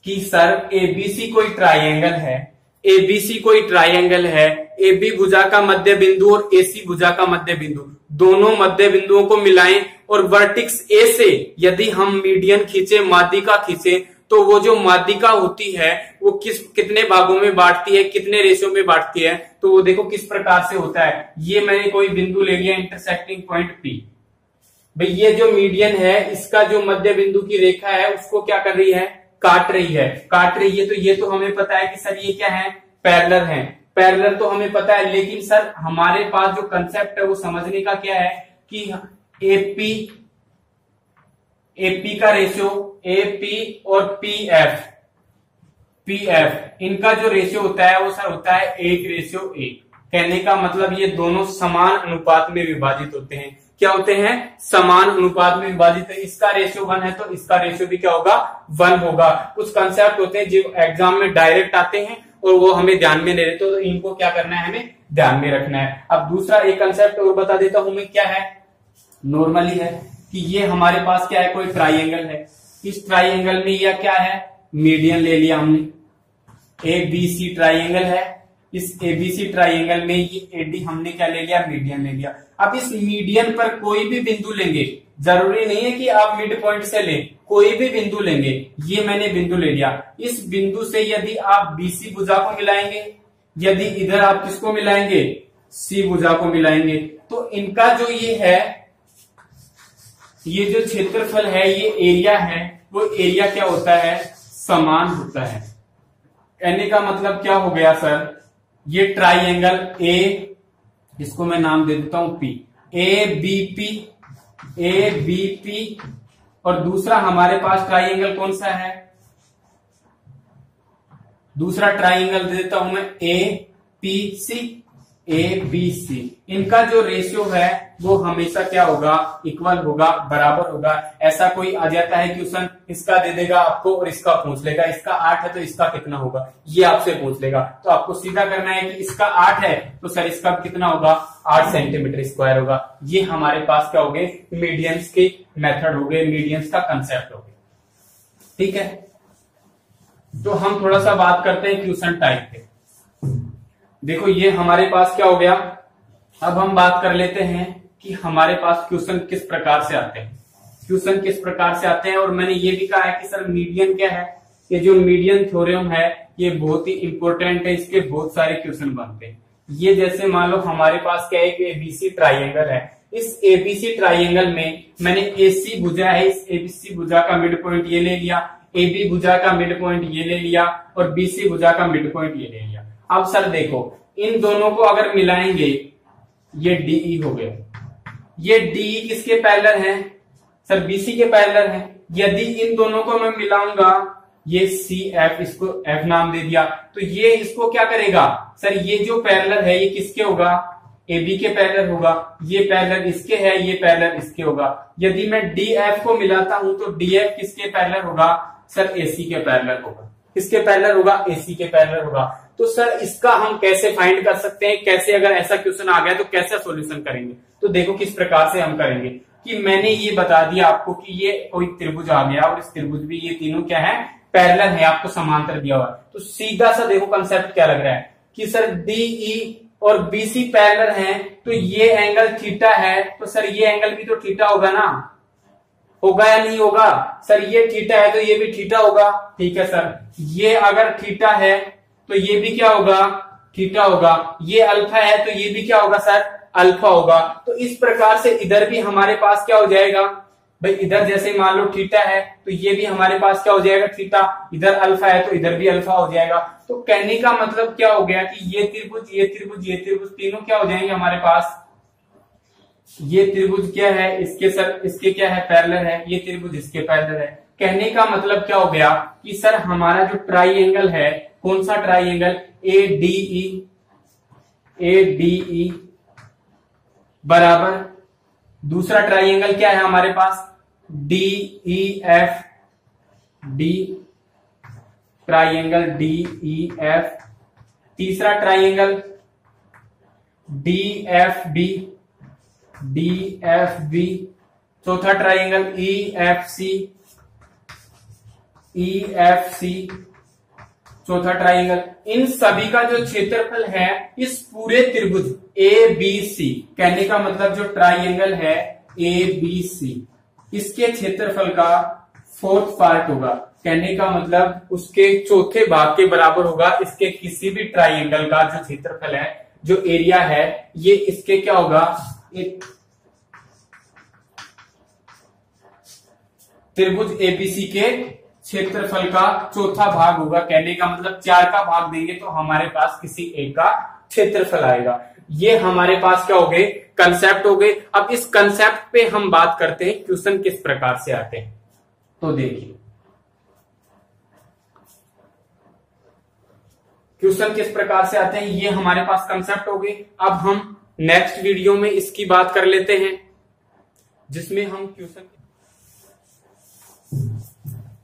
कि सर ABC कोई ट्राइएंगल है, ABC कोई ट्राइएंगल है, AB भुजा का मध्य बिंदु और AC भुजा का मध्य बिंदु, दोनों मध्य बिंदुओं को मिलाएं और वर्टिक्स A से यदि हम मीडियन खींचे, माध्यिका खींचे, तो वो जो माध्यिका होती है वो कितने भागों में बांटती है, कितने रेशो में बांटती है, तो वो देखो किस प्रकार से होता है। ये मैंने कोई बिंदु ले लिया इंटरसेक्टिंग पॉइंट P। भाई ये जो मीडियन है इसका जो मध्य बिंदु की रेखा है उसको क्या कर रही है, काट रही है। तो ये तो हमें पता है कि सर ये क्या है, पैरेलल है। पैरेलल तो हमें पता है, लेकिन सर हमारे पास जो कंसेप्ट है वो समझने का क्या है कि AP का रेशियो AP और PF इनका जो रेशियो होता है वो सर होता है 1:1। कहने का मतलब ये दोनों समान अनुपात में विभाजित होते हैं। क्या होते हैं, समान अनुपात में विभाजित है। इसका रेशियो 1 है तो इसका रेशियो भी क्या होगा, 1 होगा। कुछ कंसेप्ट होते हैं जो एग्जाम में डायरेक्ट आते हैं और वो हमें ध्यान में नहीं रहते, तो इनको क्या करना है, हमें ध्यान में रखना है। अब दूसरा एक कंसेप्ट और बता देता हूं मैं, क्या है, नॉर्मली है कि ये हमारे पास क्या है, कोई ट्राइएंगल है। इस ट्राइएंगल में यह क्या है, मीडियन ले लिया हमने। ABC ट्राइएंगल है, इस ABC ट्राइएंगल में ये AD हमने क्या ले लिया, मीडियन ले लिया। अब इस मीडियन पर कोई भी बिंदु लेंगे, जरूरी नहीं है कि आप मिड पॉइंट से लें, कोई भी बिंदु लेंगे। ये मैंने बिंदु ले लिया, इस बिंदु से यदि आप BC भुजा को मिलाएंगे, यदि इधर आप किसको मिलाएंगे, C भुजा को मिलाएंगे, तो इनका जो ये है, ये जो क्षेत्रफल है, ये एरिया है, वो एरिया क्या होता है, समान होता है। कहने का मतलब क्या हो गया सर, ये ट्राइएंगल A, इसको मैं नाम दे देता हूं P, ABP और दूसरा हमारे पास ट्राइएंगल कौन सा है, दूसरा ट्राइएंगल दे देता हूं मैं ABC। इनका जो रेशियो है वो हमेशा क्या होगा, इक्वल होगा, बराबर होगा। ऐसा कोई आ जाता है क्वेश्चन, इसका दे देगा आपको और इसका पूछ लेगा, इसका 8 है तो इसका कितना होगा, ये आपसे पूछ लेगा। तो आपको सीधा करना है कि इसका 8 है तो सर इसका कितना होगा, 8 सेंटीमीटर स्क्वायर होगा। ये हमारे पास क्या हो गए, मीडियंस के मेथड हो गए, मीडियंस का कंसेप्ट हो गया। ठीक है, तो हम थोड़ा सा बात करते हैं क्वेश्चन टाइप पे। देखो ये हमारे पास क्या हो गया, अब हम बात कर लेते हैं कि हमारे पास क्वेश्चन किस प्रकार से आते हैं, क्वेश्चन किस प्रकार से आते हैं। और मैंने ये भी कहा है कि सर मीडियन क्या है, ये जो मीडियन थ्योरम है ये बहुत ही इंपॉर्टेंट है, इसके बहुत सारे क्वेश्चन बनते हैं। ये जैसे मान लो हमारे पास क्या है, एक एबीसी ट्राइंगल है। इस एबीसी ट्राइंगल में मैंने एसी भुजा है, इस एबीसी भुजा का मिड पॉइंट ये ले लिया, एबी भुजा का मिड पॉइंट ये ले लिया और बीसी भुजा का मिड पॉइंट ये ले लिया। अब सर देखो इन दोनों को अगर मिलाएंगे ये डीई हो गया। ये डीई किसके पैरेलल है सर? बीसी के पैरेलल है। यदि इन दोनों को मैं मिलाऊंगा, ये सी एफ, इसको एफ नाम दे दिया, तो ये इसको क्या करेगा सर? ये जो पैरेलल है ये किसके होगा? एबी के पैरेलल होगा। ये पैरेलल इसके है, ये पैरेलल इसके होगा। यदि मैं डी एफ को मिलाता हूं तो डी एफ किसके पैरेलल होगा सर? एसी के पैरेलल होगा। किसके पैरेलल होगा? एसी के पैरेलल होगा। तो सर इसका हम कैसे फाइंड कर सकते हैं? कैसे, अगर ऐसा क्वेश्चन आ गया तो कैसे सॉल्यूशन करेंगे? तो देखो किस प्रकार से हम करेंगे कि मैंने ये बता दिया आपको कि ये कोई त्रिभुज आ गया और इस त्रिभुज भी ये तीनों क्या है? पैरेलल है, आपको समांतर दिया हुआ है। तो सीधा सा देखो कंसेप्ट क्या लग रहा है कि सर डीई और बीसी पैरेलल हैं, तो ये एंगल थीटा है, तो सर ये एंगल भी तो थीटा होगा ना? होगा या नहीं होगा सर? ये थीटा है तो ये भी थीटा होगा। ठीक है सर, ये अगर थीटा है तो ये भी क्या होगा? थीटा होगा। ये अल्फा है तो ये भी क्या होगा सर? अल्फा होगा। तो इस प्रकार से इधर भी हमारे पास क्या हो जाएगा भाई? इधर जैसे मान लो थीटा है तो ये भी हमारे पास क्या हो जाएगा? थीटा। इधर अल्फा है तो इधर भी अल्फा हो जाएगा। तो कहने का मतलब क्या हो गया कि ये त्रिभुज, ये त्रिभुज, ये त्रिभुज तीनों क्या हो जाएंगे हमारे पास? ये त्रिभुज क्या है? इसके सर इसके क्या है? पैरेलल है। ये त्रिभुज इसके पैरेलल है। कहने का मतलब क्या हो गया कि सर हमारा जो ट्राइएंगल है, कौन सा ट्राइएंगल? एडीई, एडीई बराबर दूसरा ट्राइएंगल क्या है हमारे पास? DEF, D triangle DEF. तीसरा ट्राइएंगल डीएफबी, डीएफबी। चौथा ट्राइएंगल ईएफसी, ईएफसी चौथा ट्राइएंगल। इन सभी का जो क्षेत्रफल है इस पूरे त्रिभुज एबीसी, कहने का मतलब जो ट्राइएंगल है एबीसी, इसके क्षेत्रफल का फोर्थ पार्ट होगा। कहने का मतलब उसके चौथे भाग के बराबर होगा इसके किसी भी ट्राइएंगल का जो क्षेत्रफल है, जो एरिया है, ये इसके क्या होगा? एक त्रिभुज एबीसी के क्षेत्रफल का चौथा भाग होगा। कहने का मतलब 4 का भाग देंगे तो हमारे पास किसी एक का क्षेत्रफल आएगा। ये हमारे पास क्या हो गए? कंसेप्ट हो गए। अब इस कंसेप्ट पे हम बात करते हैं क्वेश्चन किस प्रकार से आते हैं। तो देखिए क्वेश्चन किस प्रकार से आते हैं, ये हमारे पास कंसेप्ट हो गए। अब हम नेक्स्ट वीडियो में इसकी बात कर लेते हैं, जिसमें हम क्वेश्चन,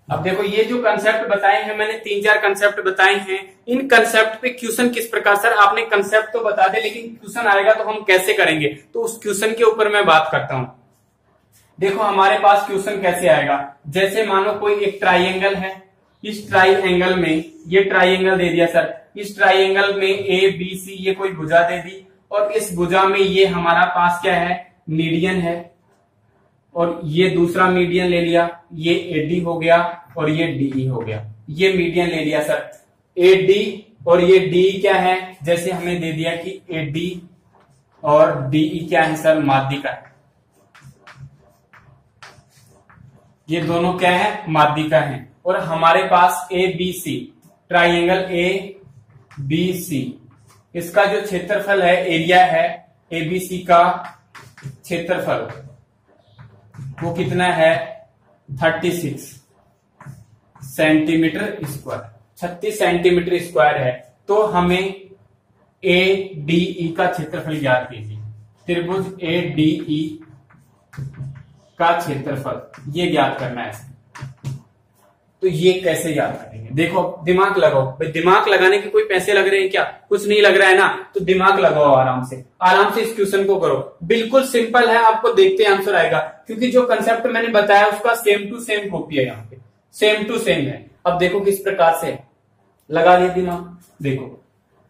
अब देखो ये जो कंसेप्ट बताए हैं मैंने, 3-4 कंसेप्ट बताए हैं। इन कंसेप्ट पे क्वेश्चन किस प्रकार, सर आपने कंसेप्ट तो बता दे लेकिन क्वेश्चन आएगा तो हम कैसे करेंगे, तो उस क्वेश्चन के ऊपर मैं बात करता हूं। देखो हमारे पास क्वेश्चन कैसे आएगा, जैसे मानो कोई एक ट्राइएंगल है, इस ट्राइएंगल में ये ट्राइएंगल दे दिया सर, इस ट्राइएंगल में ए बी सी ये कोई भुजा दे दी और इस भुजा में ये हमारा पास क्या है? मीडियन है। और ये दूसरा मीडियन ले लिया, ये एडी हो गया और ये डीई हो गया। ये मीडियन ले लिया सर, एडी और ये डीई क्या है? जैसे हमें दे दिया कि एडी और डीई क्या है सर? माध्यिका है। ये दोनों क्या है? माध्यिका है। और हमारे पास A B C, triangle A B C, इसका जो क्षेत्रफल है, एरिया है एबीसी का क्षेत्रफल, वो कितना है? 36 सेंटीमीटर स्क्वायर, 36 सेंटीमीटर स्क्वायर है। तो हमें ए डी का क्षेत्रफल ज्ञात कीजिए। त्रिभुज ए डी का क्षेत्रफल ये ज्ञात करना है। तो ये कैसे याद करेंगे? देखो दिमाग लगाओ भाई, दिमाग लगाने के कोई पैसे लग रहे हैं क्या? कुछ नहीं लग रहा है ना, तो दिमाग लगाओ आराम से, आराम से इस क्वेश्चन को करो। बिल्कुल सिंपल है, आपको देखते आंसर आएगा, क्योंकि जो कंसेप्ट मैंने बताया उसका सेम टू सेम कॉपी है, यहाँ पे सेम टू सेम है। अब देखो किस प्रकार से लगा लिया दिमाग। देखो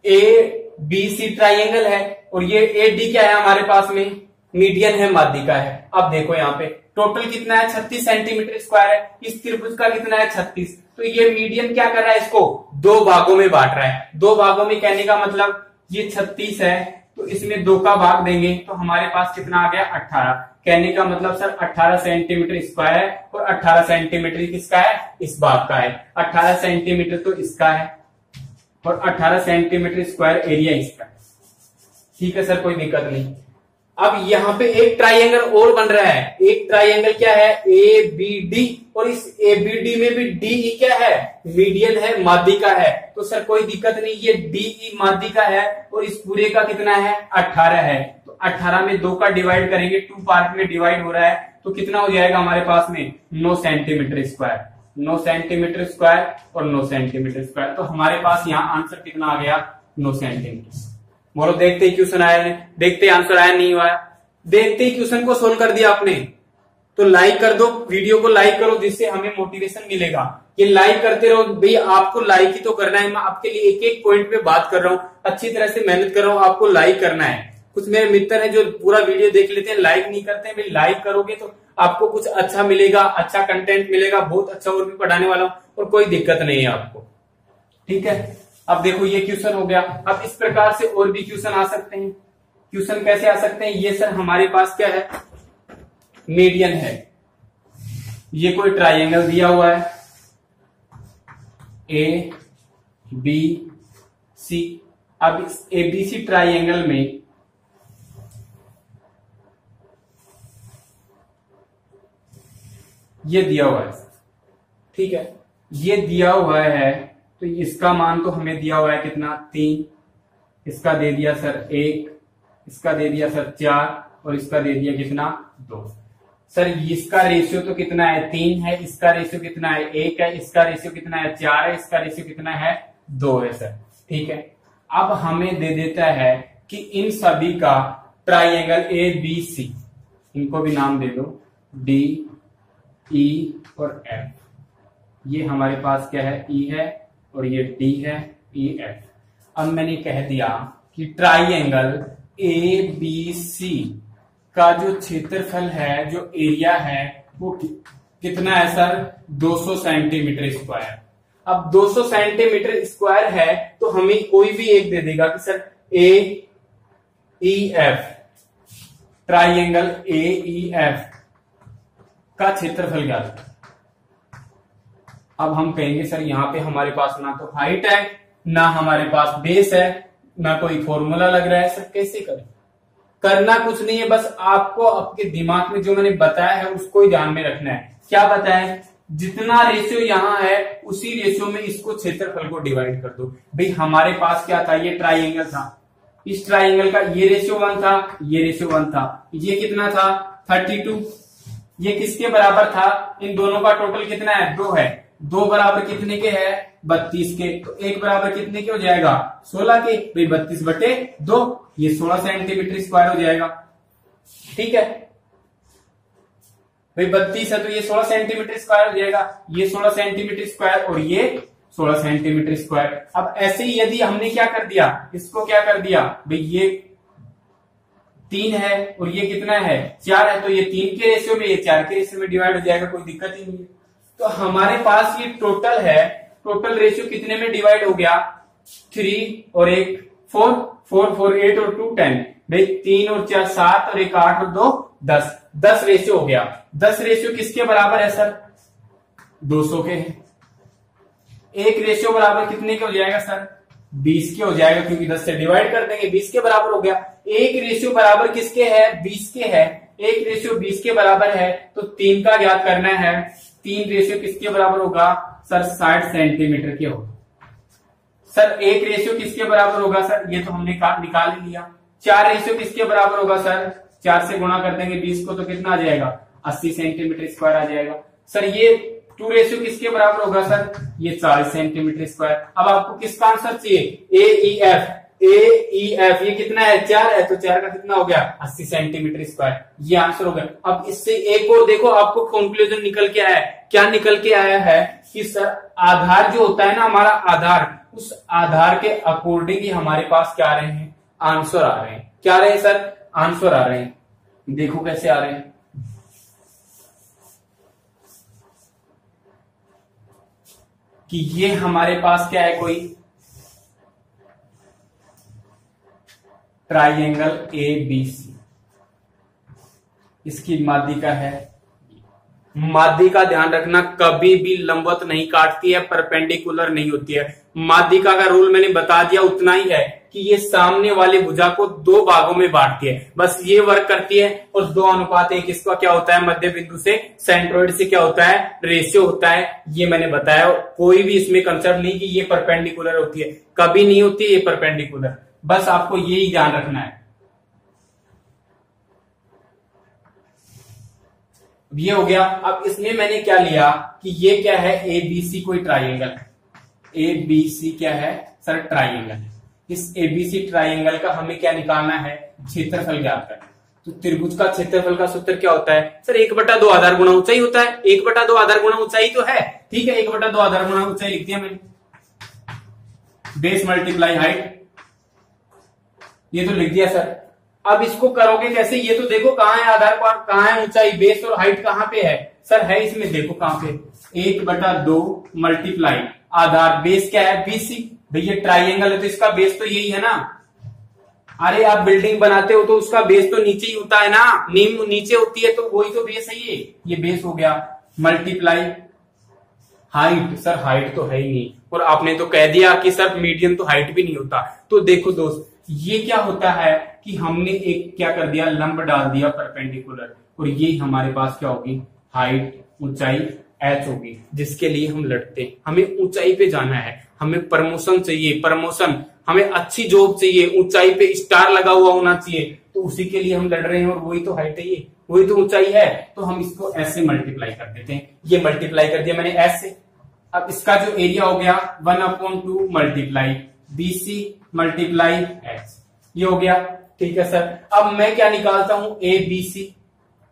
ए बी सी ट्राइएंगल है और ये ए डी क्या है हमारे पास में? मीडियन है, माध्यिका है। अब देखो यहाँ पे टोटल कितना है? 36 सेंटीमीटर स्क्वायर है। इस त्रिभुज का कितना है? 36। तो ये मीडियन क्या कर रहा है? इसको 2 भागों में बांट रहा है। 2 भागों में कहने का मतलब ये 36 है, तो इसमें 2 का भाग देंगे तो हमारे पास कितना आ गया 18। कहने का मतलब सर 18 सेंटीमीटर स्क्वायर है और 18 सेंटीमीटर किसका है, इस भाग का है। 18 सेंटीमीटर तो इसका है और 18 सेंटीमीटर स्क्वायर एरिया इसका है। ठीक है सर, कोई दिक्कत नहीं। अब यहाँ पे एक ट्राइंगल और बन रहा है। एक ट्राइंगल क्या है, ए बी डी, और इस ए बी डी में भी डी ई क्या है, मीडियन है, माध्यिका है। तो सर कोई दिक्कत नहीं, ये डी ई माध्यिका है और इस पूरे का कितना है 18 है। तो 18 में 2 का डिवाइड करेंगे, 2 पार्ट में डिवाइड हो रहा है, तो कितना हो जाएगा हमारे पास में 9 सेंटीमीटर स्क्वायर। 9 सेंटीमीटर स्क्वायर और 9 सेंटीमीटर स्क्वायर, तो हमारे पास यहाँ आंसर कितना आ गया 9 सेंटीमीटर। बोलो देखते ही क्वेश्चन आया है, देखते ही आंसर आया नहीं हुआ, देखते ही क्वेश्चन को सोल्व कर दिया आपने। तो लाइक कर दो, वीडियो को लाइक करो जिससे हमें मोटिवेशन मिलेगा। ये लाइक करते रहो भाई, आपको लाइक ही तो करना है। मैं आपके लिए एक एक पॉइंट पे बात कर रहा हूँ, अच्छी तरह से मेहनत कर रहा हूँ, आपको लाइक करना है। कुछ मेरे मित्र हैं जो पूरा वीडियो देख लेते हैं, लाइक नहीं करते हैं। भाई लाइक करोगे तो आपको कुछ अच्छा मिलेगा, अच्छा कंटेंट मिलेगा, बहुत अच्छा और भी पढ़ाने वाला हूँ और कोई दिक्कत नहीं है आपको। ठीक है, अब देखो ये क्वेश्चन हो गया। अब इस प्रकार से और भी क्वेश्चन आ सकते हैं। क्वेश्चन कैसे आ सकते हैं, ये सर हमारे पास क्या है, मीडियन है। ये कोई ट्राइंगल दिया हुआ है ए बी सी। अब इस एबीसी ट्राइंगल में ये दिया हुआ है, ठीक है, ये दिया हुआ है। तो इसका मान तो हमें दिया हुआ है कितना 3, इसका दे दिया सर 1, इसका दे दिया सर 4 और इसका दे दिया कितना 2। सर इसका रेशियो तो कितना है 3 है, इसका रेशियो कितना है 1 है, इसका रेशियो कितना है 4 है, इसका रेशियो कितना है 2 है सर। ठीक है, अब हमें दे देता है कि इन सभी का ट्राइंगल ए बी सी, इनको भी नाम दे दो डी ई और एफ। ये हमारे पास क्या है ई है और ये डी है ई एफ। अब मैंने कह दिया कि ट्राइंगल ए बी सी का जो क्षेत्रफल है, जो एरिया है, वो कितना है सर 200 सेंटीमीटर स्क्वायर। अब 200 सेंटीमीटर स्क्वायर है तो हमें कोई भी एक दे देगा कि sir A E F, triangle A E F का क्षेत्रफल क्या है। अब हम कहेंगे सर यहाँ पे हमारे पास ना तो हाइट है, ना हमारे पास बेस है, ना कोई फॉर्मूला लग रहा है। सर कैसे करें, करना कुछ नहीं है, बस आपको आपके दिमाग में जो मैंने बताया है उसको ही ध्यान में रखना है। क्या बताया है, जितना रेशियो यहाँ है उसी रेशियो में इसको क्षेत्रफल को डिवाइड कर दो। भाई हमारे पास क्या था, ये ट्राइंगल था, इस ट्राइंगल का ये रेशियो 1 था, ये रेशियो 1 था, ये कितना था 32। ये किसके बराबर था, इन दोनों का टोटल कितना है 2 है। 2 बराबर कितने के है 32 के, तो 1 बराबर कितने के हो जाएगा 16 के। भाई 32/2, ये 16 सेंटीमीटर स्क्वायर हो जाएगा। ठीक है भाई 32 है तो ये 16 सेंटीमीटर स्क्वायर हो जाएगा, ये 16 सेंटीमीटर स्क्वायर और ये 16 सेंटीमीटर स्क्वायर। अब ऐसे ही यदि हमने क्या कर दिया, इसको क्या कर दिया, भाई ये 3 है और ये कितना है 4 है, तो ये 3 के रेशियो में, ये 4 के रेशियो में डिवाइड हो जाएगा, कोई दिक्कत ही नहीं है। तो हमारे पास ये टोटल है, टोटल रेशियो कितने में डिवाइड हो गया 3 और 1 4, 4 4 8 और 2 10। भाई 3 और 4 7 और 1 8 और 2 10, 10 रेशियो हो गया। 10 रेशियो किसके बराबर है सर 200 के है। 1 रेशियो बराबर कितने के हो जाएगा सर 20 के हो जाएगा, क्योंकि 10 से डिवाइड कर देंगे 20 के बराबर हो गया। 1 रेशियो बराबर किसके है 20 के है, 1 रेशियो 20 के बराबर है, तो 3 का ज्ञात करना है। 3 रेशियो किसके बराबर होगा सर 60 सेंटीमीटर के होगा। सर 1 रेशियो किसके बराबर होगा सर, ये तो हमने निकाल ही लिया। 4 रेशियो किसके बराबर होगा सर, 4 से गुणा कर देंगे 20 को तो कितना आ जाएगा 80 सेंटीमीटर स्क्वायर आ जाएगा। सर ये 2 रेशियो किसके बराबर होगा सर, ये 40 सेंटीमीटर स्क्वायर। अब आपको किसका आंसर चाहिए ए ई एफ, ए ई एफ ये कितना है 4 है, तो 4 का कितना हो गया 80 सेंटीमीटर स्क्वायर, ये आंसर हो गया। अब इससे एक और देखो, आपको कंक्लूजन निकल के आया है। क्या निकल के आया है कि सर आधार जो होता है ना हमारा आधार, उस आधार के अकॉर्डिंग ही हमारे पास क्या आ रहे हैं आंसर आ रहे हैं। क्या आ रहे हैं सर आंसर आ रहे हैं, देखो कैसे आ रहे हैं। कि ये हमारे पास क्या है, कोई ट्राइंगल ABC, इसकी माध्यिका है। माध्यिका ध्यान रखना कभी भी लंबवत नहीं काटती है, परपेंडिकुलर नहीं होती है। माध्यिका का रूल मैंने बता दिया, उतना ही है कि ये सामने वाली भुजा को दो भागों में बांटती है, बस ये वर्क करती है। और 2:1 इसका क्या होता है, मध्य बिंदु से सेंट्रोइड से क्या होता है, रेशियो होता है। ये मैंने बताया, कोई भी इसमें कंसेप्ट नहीं कि ये परपेंडिकुलर होती है, कभी नहीं होती है ये परपेंडिकुलर, बस आपको यही ध्यान रखना है। ये हो गया। अब इसमें मैंने क्या लिया कि ये क्या है, ABC कोई ट्राइंगल है। ABC क्या है सर, ट्राइंगल है। इस ABC ट्राइंगल का हमें क्या निकालना है, क्षेत्रफल ज्ञात करना। तो त्रिभुज का क्षेत्रफल का सूत्र क्या होता है सर, 1/2 आधार गुणा ऊंचाई होता है। 1/2 आधार गुणा ऊंचाई तो है, ठीक है, 1/2 आधार गुणा ऊंचाई लिख दिया मैंने, बेस मल्टीप्लाई हाइट, ये तो लिख दिया सर। अब इसको करोगे कैसे, ये तो देखो कहाँ है आधार, कहाँ है ऊंचाई, बेस और हाइट कहाँ पे है सर, है इसमें, देखो कहाँ पे, 1/2 मल्टीप्लाई आधार, बेस क्या है BC, भैया ट्राइंगल है तो इसका बेस तो यही है ना। अरे आप बिल्डिंग बनाते हो तो उसका बेस तो नीचे ही होता है ना, नींव नीचे होती है, तो वही तो बेस है, ये बेस हो गया। मल्टीप्लाई हाइट, सर हाइट तो है ही नहीं, और आपने तो कह दिया कि सर मीडियन तो हाइट भी नहीं होता। तो देखो दोस्त, ये क्या होता है कि हमने एक क्या कर दिया, लंब डाल दिया परपेंडिकुलर, और ये हमारे पास क्या होगी, हाइट ऊंचाई H होगी, जिसके लिए हम लड़ते हैं। हमें ऊंचाई पे जाना है, हमें प्रमोशन चाहिए, प्रमोशन, हमें अच्छी जॉब चाहिए, ऊंचाई पे स्टार लगा हुआ होना चाहिए, तो उसी के लिए हम लड़ रहे हैं, और वही तो हाइट है, ये वही तो ऊंचाई है। तो हम इसको ऐसे मल्टीप्लाई कर देते हैं, ये मल्टीप्लाई कर दिया मैंने S से। अब इसका जो एरिया हो गया 1/2 मल्टीप्लाई BC मल्टीप्लाई H, ये हो गया, ठीक है सर। अब मैं क्या निकालता हूं, ABC,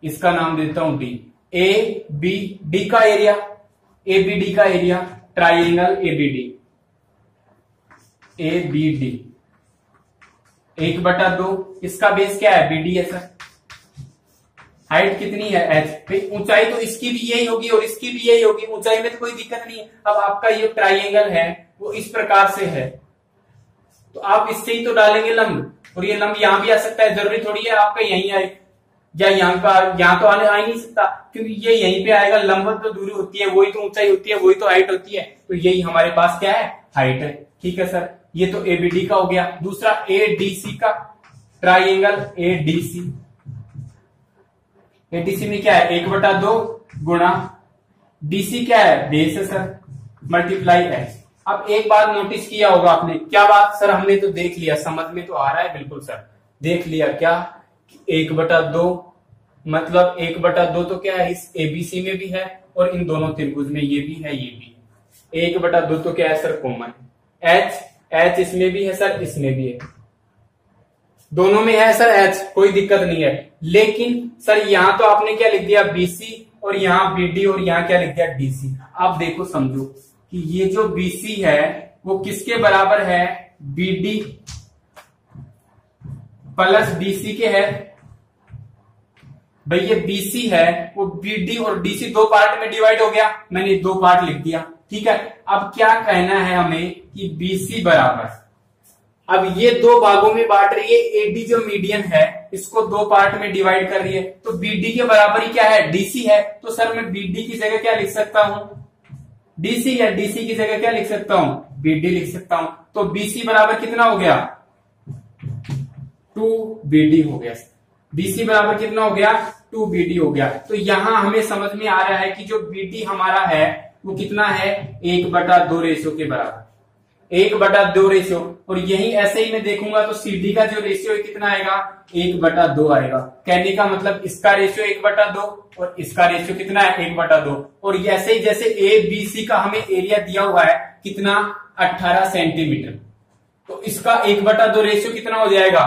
इसका नाम देता हूं D, ABD का एरिया, ABD का एरिया, ट्राइंगल ABD, 1/2, इसका बेस क्या है, BD है सर। हाइट कितनी है H, ऊंचाई तो इसकी भी यही होगी और इसकी भी यही होगी, ऊंचाई में तो कोई दिक्कत नहीं है। अब आपका ये ट्राइंगल है वो इस प्रकार से है, तो आप इससे ही तो डालेंगे लंब, और ये लंब यहां भी आ सकता है, जरूरी थोड़ी है आपका यहीं आए, या यहाँ तो आ ही नहीं सकता, क्योंकि ये यहीं पे आएगा। लंबवत तो दूरी होती है, वही तो ऊंचाई होती है, वही तो हाइट होती है, तो यही हमारे पास क्या है, हाइट है, ठीक है सर। ये तो ABD का हो गया। दूसरा ADC का, ट्राइंगल ADC, ADC में क्या है, 1/2 गुणा DC क्या है, बेस है सर, मल्टीप्लाई H। अब एक बात नोटिस किया होगा आपने, क्या बात सर, हमने तो देख लिया, समझ में तो आ रहा है, बिल्कुल सर देख लिया, क्या 1/2 मतलब 1/2 तो क्या है, इस ABC में भी है और इन दोनों त्रिभुज में ये भी है, ये भी 1/2 तो क्या है सर, कॉमन। H इसमें भी है सर, इसमें भी है, दोनों में है सर H, कोई दिक्कत नहीं है। लेकिन सर यहां तो आपने क्या लिख दिया, BC, और यहाँ BD, और यहाँ क्या लिख दिया, DC। अब देखो समझो कि ये जो BC है वो किसके बराबर है, BD प्लस DC के है। भाई ये BC है वो BD और DC दो पार्ट में डिवाइड हो गया, मैंने दो पार्ट लिख दिया, ठीक है। अब क्या कहना है हमें कि BC बराबर, अब ये दो भागों में बांट रही है, AD जो मीडियन है इसको दो पार्ट में डिवाइड कर रही है, तो BD के बराबर ही क्या है, DC है। तो सर मैं BD की जगह क्या लिख सकता हूं, DC, या DC की जगह क्या लिख सकता हूं, BD लिख सकता हूं। तो BC बराबर कितना हो गया, 2BD हो गया। BC बराबर कितना हो गया, 2BD हो गया। तो यहां हमें समझ में आ रहा है कि जो BD हमारा है वो कितना है, 1/2 रेशियो के बराबर, 1/2 रेशियो। और यही ऐसे ही मैं देखूंगा तो CD का जो रेशियो है कितना आएगा, 1/2 आएगा। कहने का मतलब इसका रेशियो 1/2 और इसका रेशियो कितना है, 1/2। और ऐसे ही जैसे ABC का हमें एरिया दिया हुआ है कितना, 18 सेंटीमीटर, तो इसका 1/2 रेशियो कितना हो जाएगा,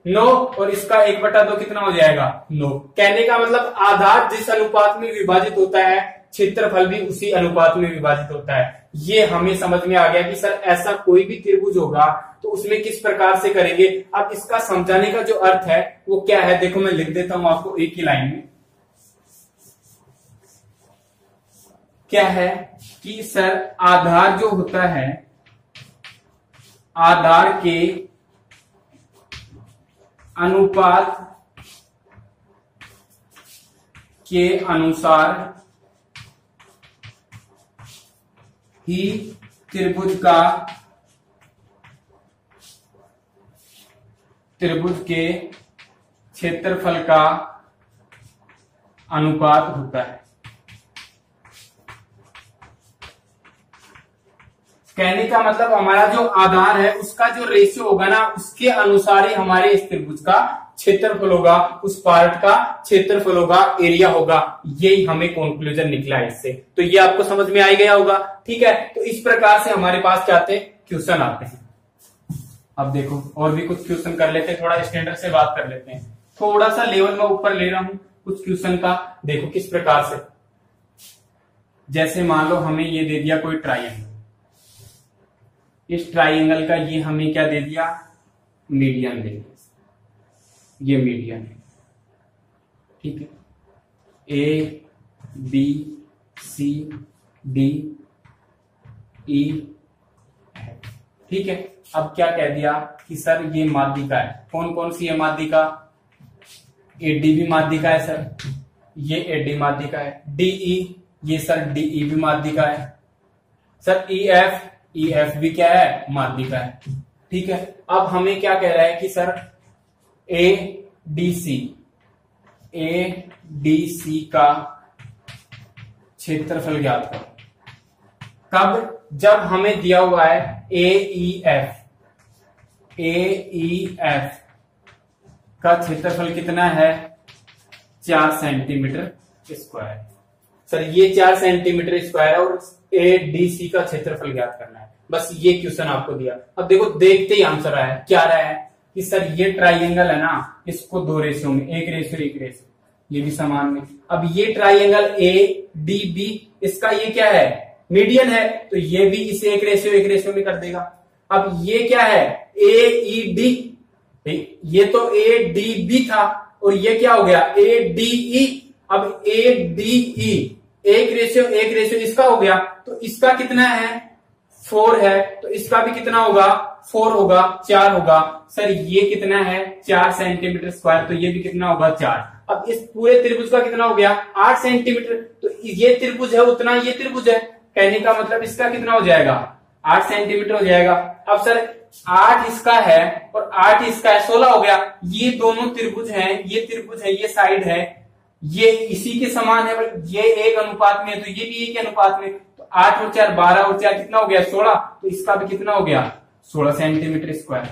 9, और इसका 1/2 कितना हो जाएगा, 9। कहने का मतलब आधार जिस अनुपात में विभाजित होता है, क्षेत्रफल भी उसी अनुपात में विभाजित होता है। ये हमें समझ में आ गया कि सर ऐसा कोई भी त्रिभुज होगा तो उसमें किस प्रकार से करेंगे। अब इसका समझाने का जो अर्थ है वो क्या है, देखो मैं लिख देता हूं आपको एक ही लाइन में। क्या है कि सर आधार जो होता है, आधार के अनुपात के अनुसार ही त्रिभुज के क्षेत्रफल का अनुपात होता है। कहने का मतलब हमारा जो आधार है उसका जो रेशियो होगा ना, उसके अनुसार ही हमारे इस त्रिभुज का क्षेत्रफल होगा, उस पार्ट का क्षेत्रफल होगा, एरिया होगा। यही हमें कंक्लूजन निकला है इससे। तो ये आपको समझ में आ ही गया होगा। ठीक है, तो इस प्रकार से हमारे पास क्या आते हैं, क्वेश्चन आते हैं। अब देखो और भी कुछ क्वेश्चन कर लेते हैं, थोड़ा स्टैंडर्ड से बात कर लेते हैं। थोड़ा सा लेवल में ऊपर ले रहा हूं कुछ क्वेश्चन का। देखो किस प्रकार से, जैसे मान लो हमें ये दे दिया कोई ट्राइंगल, इस ट्राइंगल का ये हमें क्या दे दिया, मीडियन दे दिया। ये मीडियन है, ठीक है, ए बी सी डी ई, ठीक है। अब क्या कह दिया कि सर ये माध्यिका है। कौन कौन सी है माध्यिका, एडी भी माध्यिका है सर, ये एडी माध्यिका है। डीई, ये सर डीई भी माध्यिका है सर। ईएफ, ईएफ भी क्या है, माध्यिका है। ठीक है, अब हमें क्या कह रहा है कि सर एडीसी का क्षेत्रफल ज्ञात करो। कब, जब हमें दिया हुआ है एईएफ का क्षेत्रफल कितना है, 4 सेंटीमीटर स्क्वायर। सर ये 4 सेंटीमीटर स्क्वायर और एडीसी का क्षेत्रफल ज्ञात करना है। बस ये क्वेश्चन आपको दिया। अब देखो देखते ही आंसर आया, क्या रहा है कि सर ये ट्राइंगल है ना, इसको 2 रेशियो में, 1 रेशियो, ये भी समान में। अब ये ट्राइंगल ए डी बी, इसका ये क्या है, मीडियन है, तो ये भी इसे 1 रेशियो में कर देगा। अब ये क्या है, ए ई डी, ये तो ए डी बी था और ये क्या हो गया, ए डी ई। अब ए डी ई 1 रेशियो इसका हो गया, तो इसका कितना है, 4 है, तो इसका भी कितना होगा, 4 होगा, 4 होगा। सर ये कितना है, 4 सेंटीमीटर स्क्वायर, तो ये भी कितना होगा, 4। अब इस पूरे त्रिभुज का कितना हो गया, 8 सेंटीमीटर। तो ये त्रिभुज है उतना ये त्रिभुज है, कहने का मतलब इसका कितना हो जाएगा, 8 सेंटीमीटर हो जाएगा। अब सर 8 इसका है और 8 इसका है, 16 हो गया। ये दोनों त्रिभुज हैं, ये त्रिभुज है, ये साइड है, ये इसी के समान है, ये एक अनुपात में है, तो ये भी एक अनुपात में। तो 8 और 4 12 और 4 कितना हो गया, 16। तो इसका भी कितना हो गया, 16 सेंटीमीटर स्क्वायर।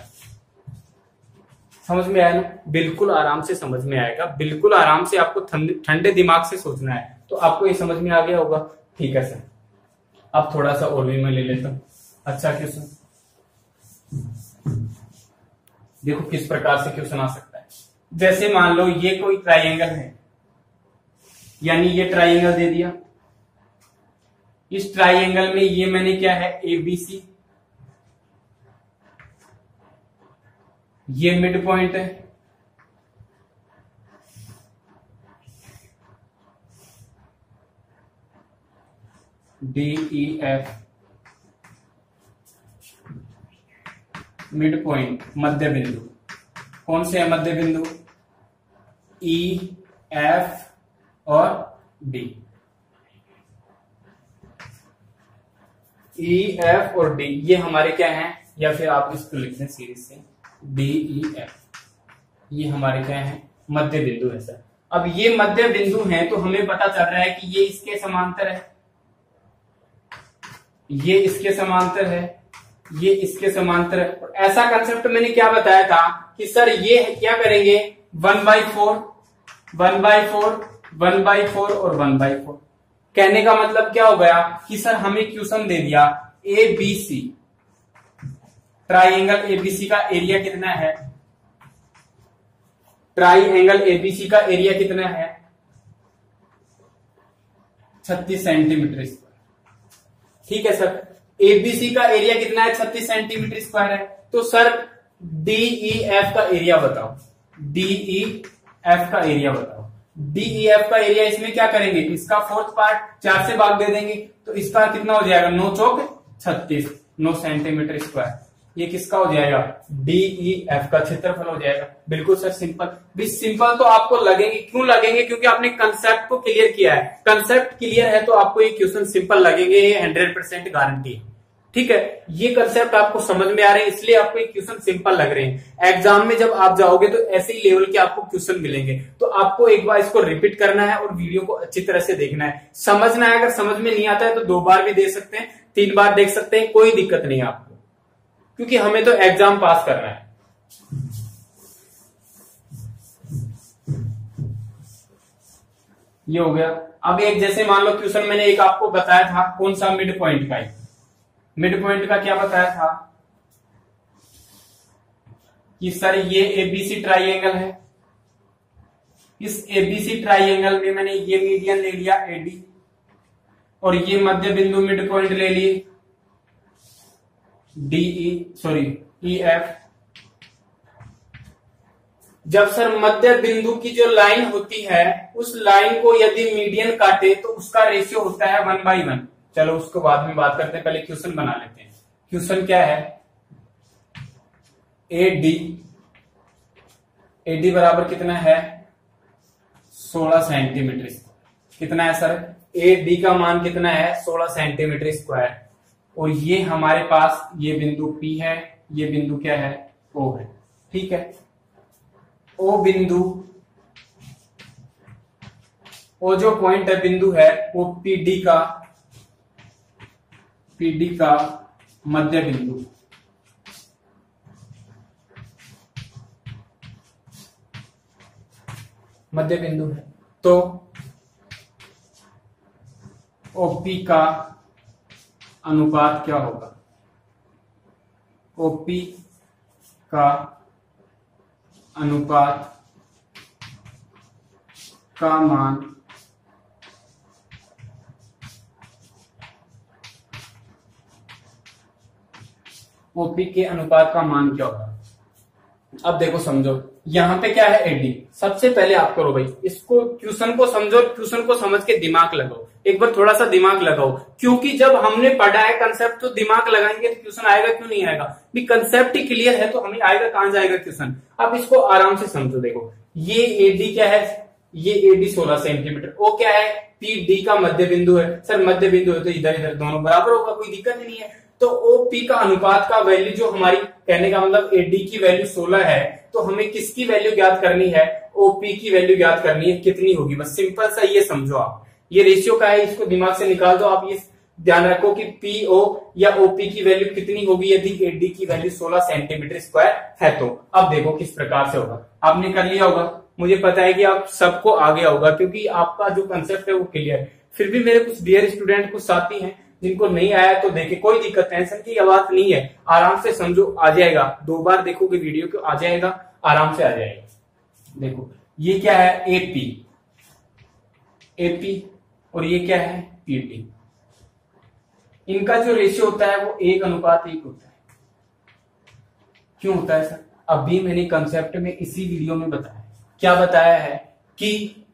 समझ में आया ना, बिल्कुल आराम से समझ में आएगा, बिल्कुल आराम से आपको ठंडे दिमाग से सोचना है, तो आपको ये समझ में आ गया होगा। ठीक है सर, अब थोड़ा सा और भी मैं ले लेता हूं। अच्छा क्वेश्चन देखो किस प्रकार से क्वेश्चन आ सकता है। जैसे मान लो ये कोई ट्राइंगल है, यानी ये ट्राइंगल दे दिया, इस ट्राइंगल में ये मैंने क्या है, एबीसी, ये मिड पॉइंट है, डीईएफ मिड पॉइंट, मध्य बिंदु। कौन से है मध्य बिंदु, ई एफ और डी, ई एफ और डी, ये हमारे क्या हैं, या फिर आप इसको लिख दें सीरीज से, डी ई एफ, ये हमारे क्या है, मध्य बिंदु है सर। अब ये मध्य बिंदु है, तो हमें पता चल रहा है कि ये इसके समांतर है, ये इसके समांतर है, ये इसके समांतर है। और ऐसा कंसेप्ट मैंने क्या बताया था कि सर ये क्या करेंगे, 1/4 1/4 1/4 और 1/4। कहने का मतलब क्या हो गया कि सर हमें क्वेश्चन दे दिया एबीसी, ट्राइंगल एबीसी का एरिया कितना है, ट्राइंगल एबीसी का एरिया कितना है, 36 सेंटीमीटर स्क्वायर। ठीक है सर, एबीसी का एरिया कितना है, 36 सेंटीमीटर स्क्वायर है। तो सर डीईएफ का एरिया बताओ, डीईएफ का एरिया बताओ। डीईएफ का एरिया इसमें क्या करेंगे, इसका 4th पार्ट 4 से भाग दे देंगे, तो इसका कितना हो जाएगा, 9 चौक 36, 9 सेंटीमीटर स्क्वायर। ये किसका हो जाएगा, DEF का क्षेत्रफल हो जाएगा। बिल्कुल सर सिंपल। भी सिंपल तो आपको लगेंगे, क्यों लगेंगे, क्योंकि आपने कंसेप्ट को क्लियर किया है। कंसेप्ट क्लियर है तो आपको ये क्वेश्चन सिंपल लगेंगे, ये 100% गारंटी है। ठीक है, ये कंसेप्ट आपको समझ में आ रहे हैं, इसलिए आपको ये क्वेश्चन सिंपल लग रहे हैं। एग्जाम में जब आप जाओगे तो ऐसे ही लेवल के आपको क्वेश्चन मिलेंगे, तो आपको एक बार इसको रिपीट करना है और वीडियो को अच्छी तरह से देखना है, समझना है। अगर समझ में नहीं आता है तो 2 बार भी देख सकते हैं, 3 बार देख सकते हैं, कोई दिक्कत नहीं है आपको, क्योंकि हमें तो एग्जाम पास करना है। ये हो गया। अब एक जैसे मान लो क्वेश्चन मैंने एक आपको बताया था, कौन सा, मिड पॉइंट का। मिड पॉइंट का क्या बताया था कि सर ये एबीसी ट्राइंगल है, इस एबीसी ट्राइंगल में मैंने ये मीडियन ले लिया एडी और ये मध्य बिंदु मिड पॉइंट ले लिए EF। जब सर मध्य बिंदु की जो लाइन होती है उस लाइन को यदि मीडियन काटे तो उसका रेशियो होता है 1/1। चलो उसको बाद में बात करते हैं, पहले क्वेश्चन बना लेते हैं। क्वेश्चन क्या है, AD बराबर कितना है 16 सेंटीमीटर। कितना है सर, AD का मान कितना है 16 सेंटीमीटर स्क्वायर। और ये हमारे पास ये बिंदु P है, ये बिंदु क्या है O है। ठीक है, O बिंदु, O जो पॉइंट है, बिंदु है, वो PD का मध्य बिंदु। मध्य बिंदु है, तो OP का अनुपात क्या होगा, OP का अनुपात का मान OP के अनुपात का मान क्या होगा। अब देखो समझो, यहां पे क्या है AD। सबसे पहले आप करो भाई, इसको क्वेश्चन को समझो, क्वेश्चन को समझ के दिमाग लगाओ, एक बार थोड़ा सा दिमाग लगाओ, क्योंकि जब हमने पढ़ा है कंसेप्ट तो दिमाग लगाएंगे तो क्वेश्चन आएगा, क्यों नहीं आएगा। भी कंसेप्ट ही क्लियर है तो हमें आएगा, कहां जाएगा क्वेश्चन। अब इसको आराम से समझो, देखो ये AD क्या है, ये AD 16 सेंटीमीटर, O क्या है, PD का मध्य बिंदु है। सर मध्य बिंदु है तो इधर इधर दोनों बराबर होगा, कोई दिक्कत नहीं है। तो OP का अनुपात का वैल्यू जो हमारी, कहने का मतलब AD की वैल्यू 16 है, तो हमें किसकी वैल्यू ज्ञात करनी है, OP की वैल्यू ज्ञात करनी है, कितनी होगी। बस सिंपल सा ये समझो आप, ये रेशियो का है, इसको दिमाग से निकाल दो। आप ये ध्यान रखो कि PO या OP की वैल्यू कितनी होगी यदि AD की वैल्यू 16 सेंटीमीटर स्क्वायर है। तो अब देखो किस प्रकार से होगा, आपने कर लिया होगा, मुझे पता है कि आप सबको आ गया होगा, क्योंकि आपका जो कंसेप्ट है वो क्लियर है। फिर भी मेरे कुछ डियर स्टूडेंट, कुछ साथी हैं जिनको नहीं आया तो देखे, कोई दिक्कत, टेंशन की बात नहीं है, आराम से समझो, आ जाएगा। 2 बार देखोगे वीडियो को, आ जाएगा, आराम से आ जाएगा। देखो ये क्या है, AP और ये क्या है PD। इनका जो रेशियो होता है वो 1:1 होता है। क्यों होता है सर, अभी मैंने कंसेप्ट में इसी वीडियो में बताया। क्या बताया है कि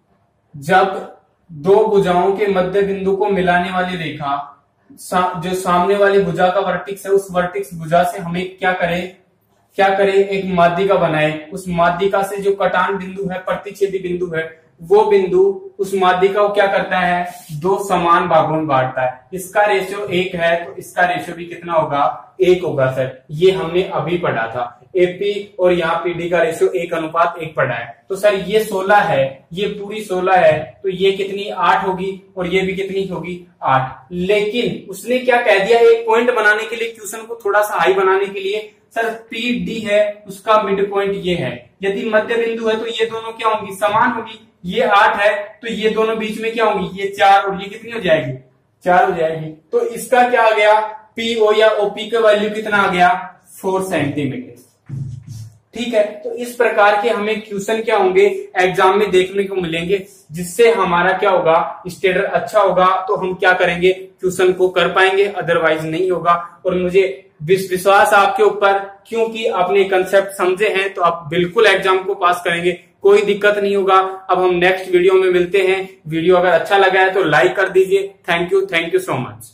जब 2 भुजाओं के मध्य बिंदु को मिलाने वाली रेखा, जो सामने वाली भुजा का वर्टिक्स है, उस वर्टिक्स भुजा से हमें क्या करे, एक माध्यिका बनाए। उस माध्यिका से जो कटान बिंदु है, प्रतिच्छेदी बिंदु है, वो बिंदु उस माध्यिका को क्या करता है, 2 समान भागों में बांटता है। इसका रेशियो 1 है तो इसका रेशियो भी कितना होगा, 1 होगा। सर ये हमने अभी पढ़ा था, AP और यहाँ PD का रेशियो 1:1 पढ़ा है। तो सर ये 16 है, ये पूरी 16 है, तो ये कितनी 8 होगी और ये भी कितनी होगी 8। लेकिन उसने क्या कह दिया, एक पॉइंट बनाने के लिए, क्वेश्चन को थोड़ा सा हाई बनाने के लिए, सर PD है उसका मिड पॉइंट ये है, यदि मध्य बिंदु है तो ये दोनों क्या होंगी, समान होगी। ये 8 है तो ये दोनों बीच में क्या होंगी, ये 4 और ये कितनी हो जाएगी, 4 हो जाएगी। तो इसका क्या आ गया, PO या OP का वैल्यू कितना आ गया, 4 सेंटीमीटर। ठीक है, तो इस प्रकार के हमें क्वेश्चन क्या होंगे एग्जाम में देखने को मिलेंगे, जिससे हमारा क्या होगा, स्टैंडर्ड अच्छा होगा, तो हम क्या करेंगे, क्वेश्चन को कर पाएंगे, अदरवाइज नहीं होगा। और मुझे विश्वास आपके ऊपर, क्योंकि आपने कंसेप्ट समझे हैं, तो आप बिल्कुल एग्जाम को पास करेंगे, कोई दिक्कत नहीं होगा। अब हम नेक्स्ट वीडियो में मिलते हैं। वीडियो अगर अच्छा लगा है तो लाइक कर दीजिए। Thank you so much.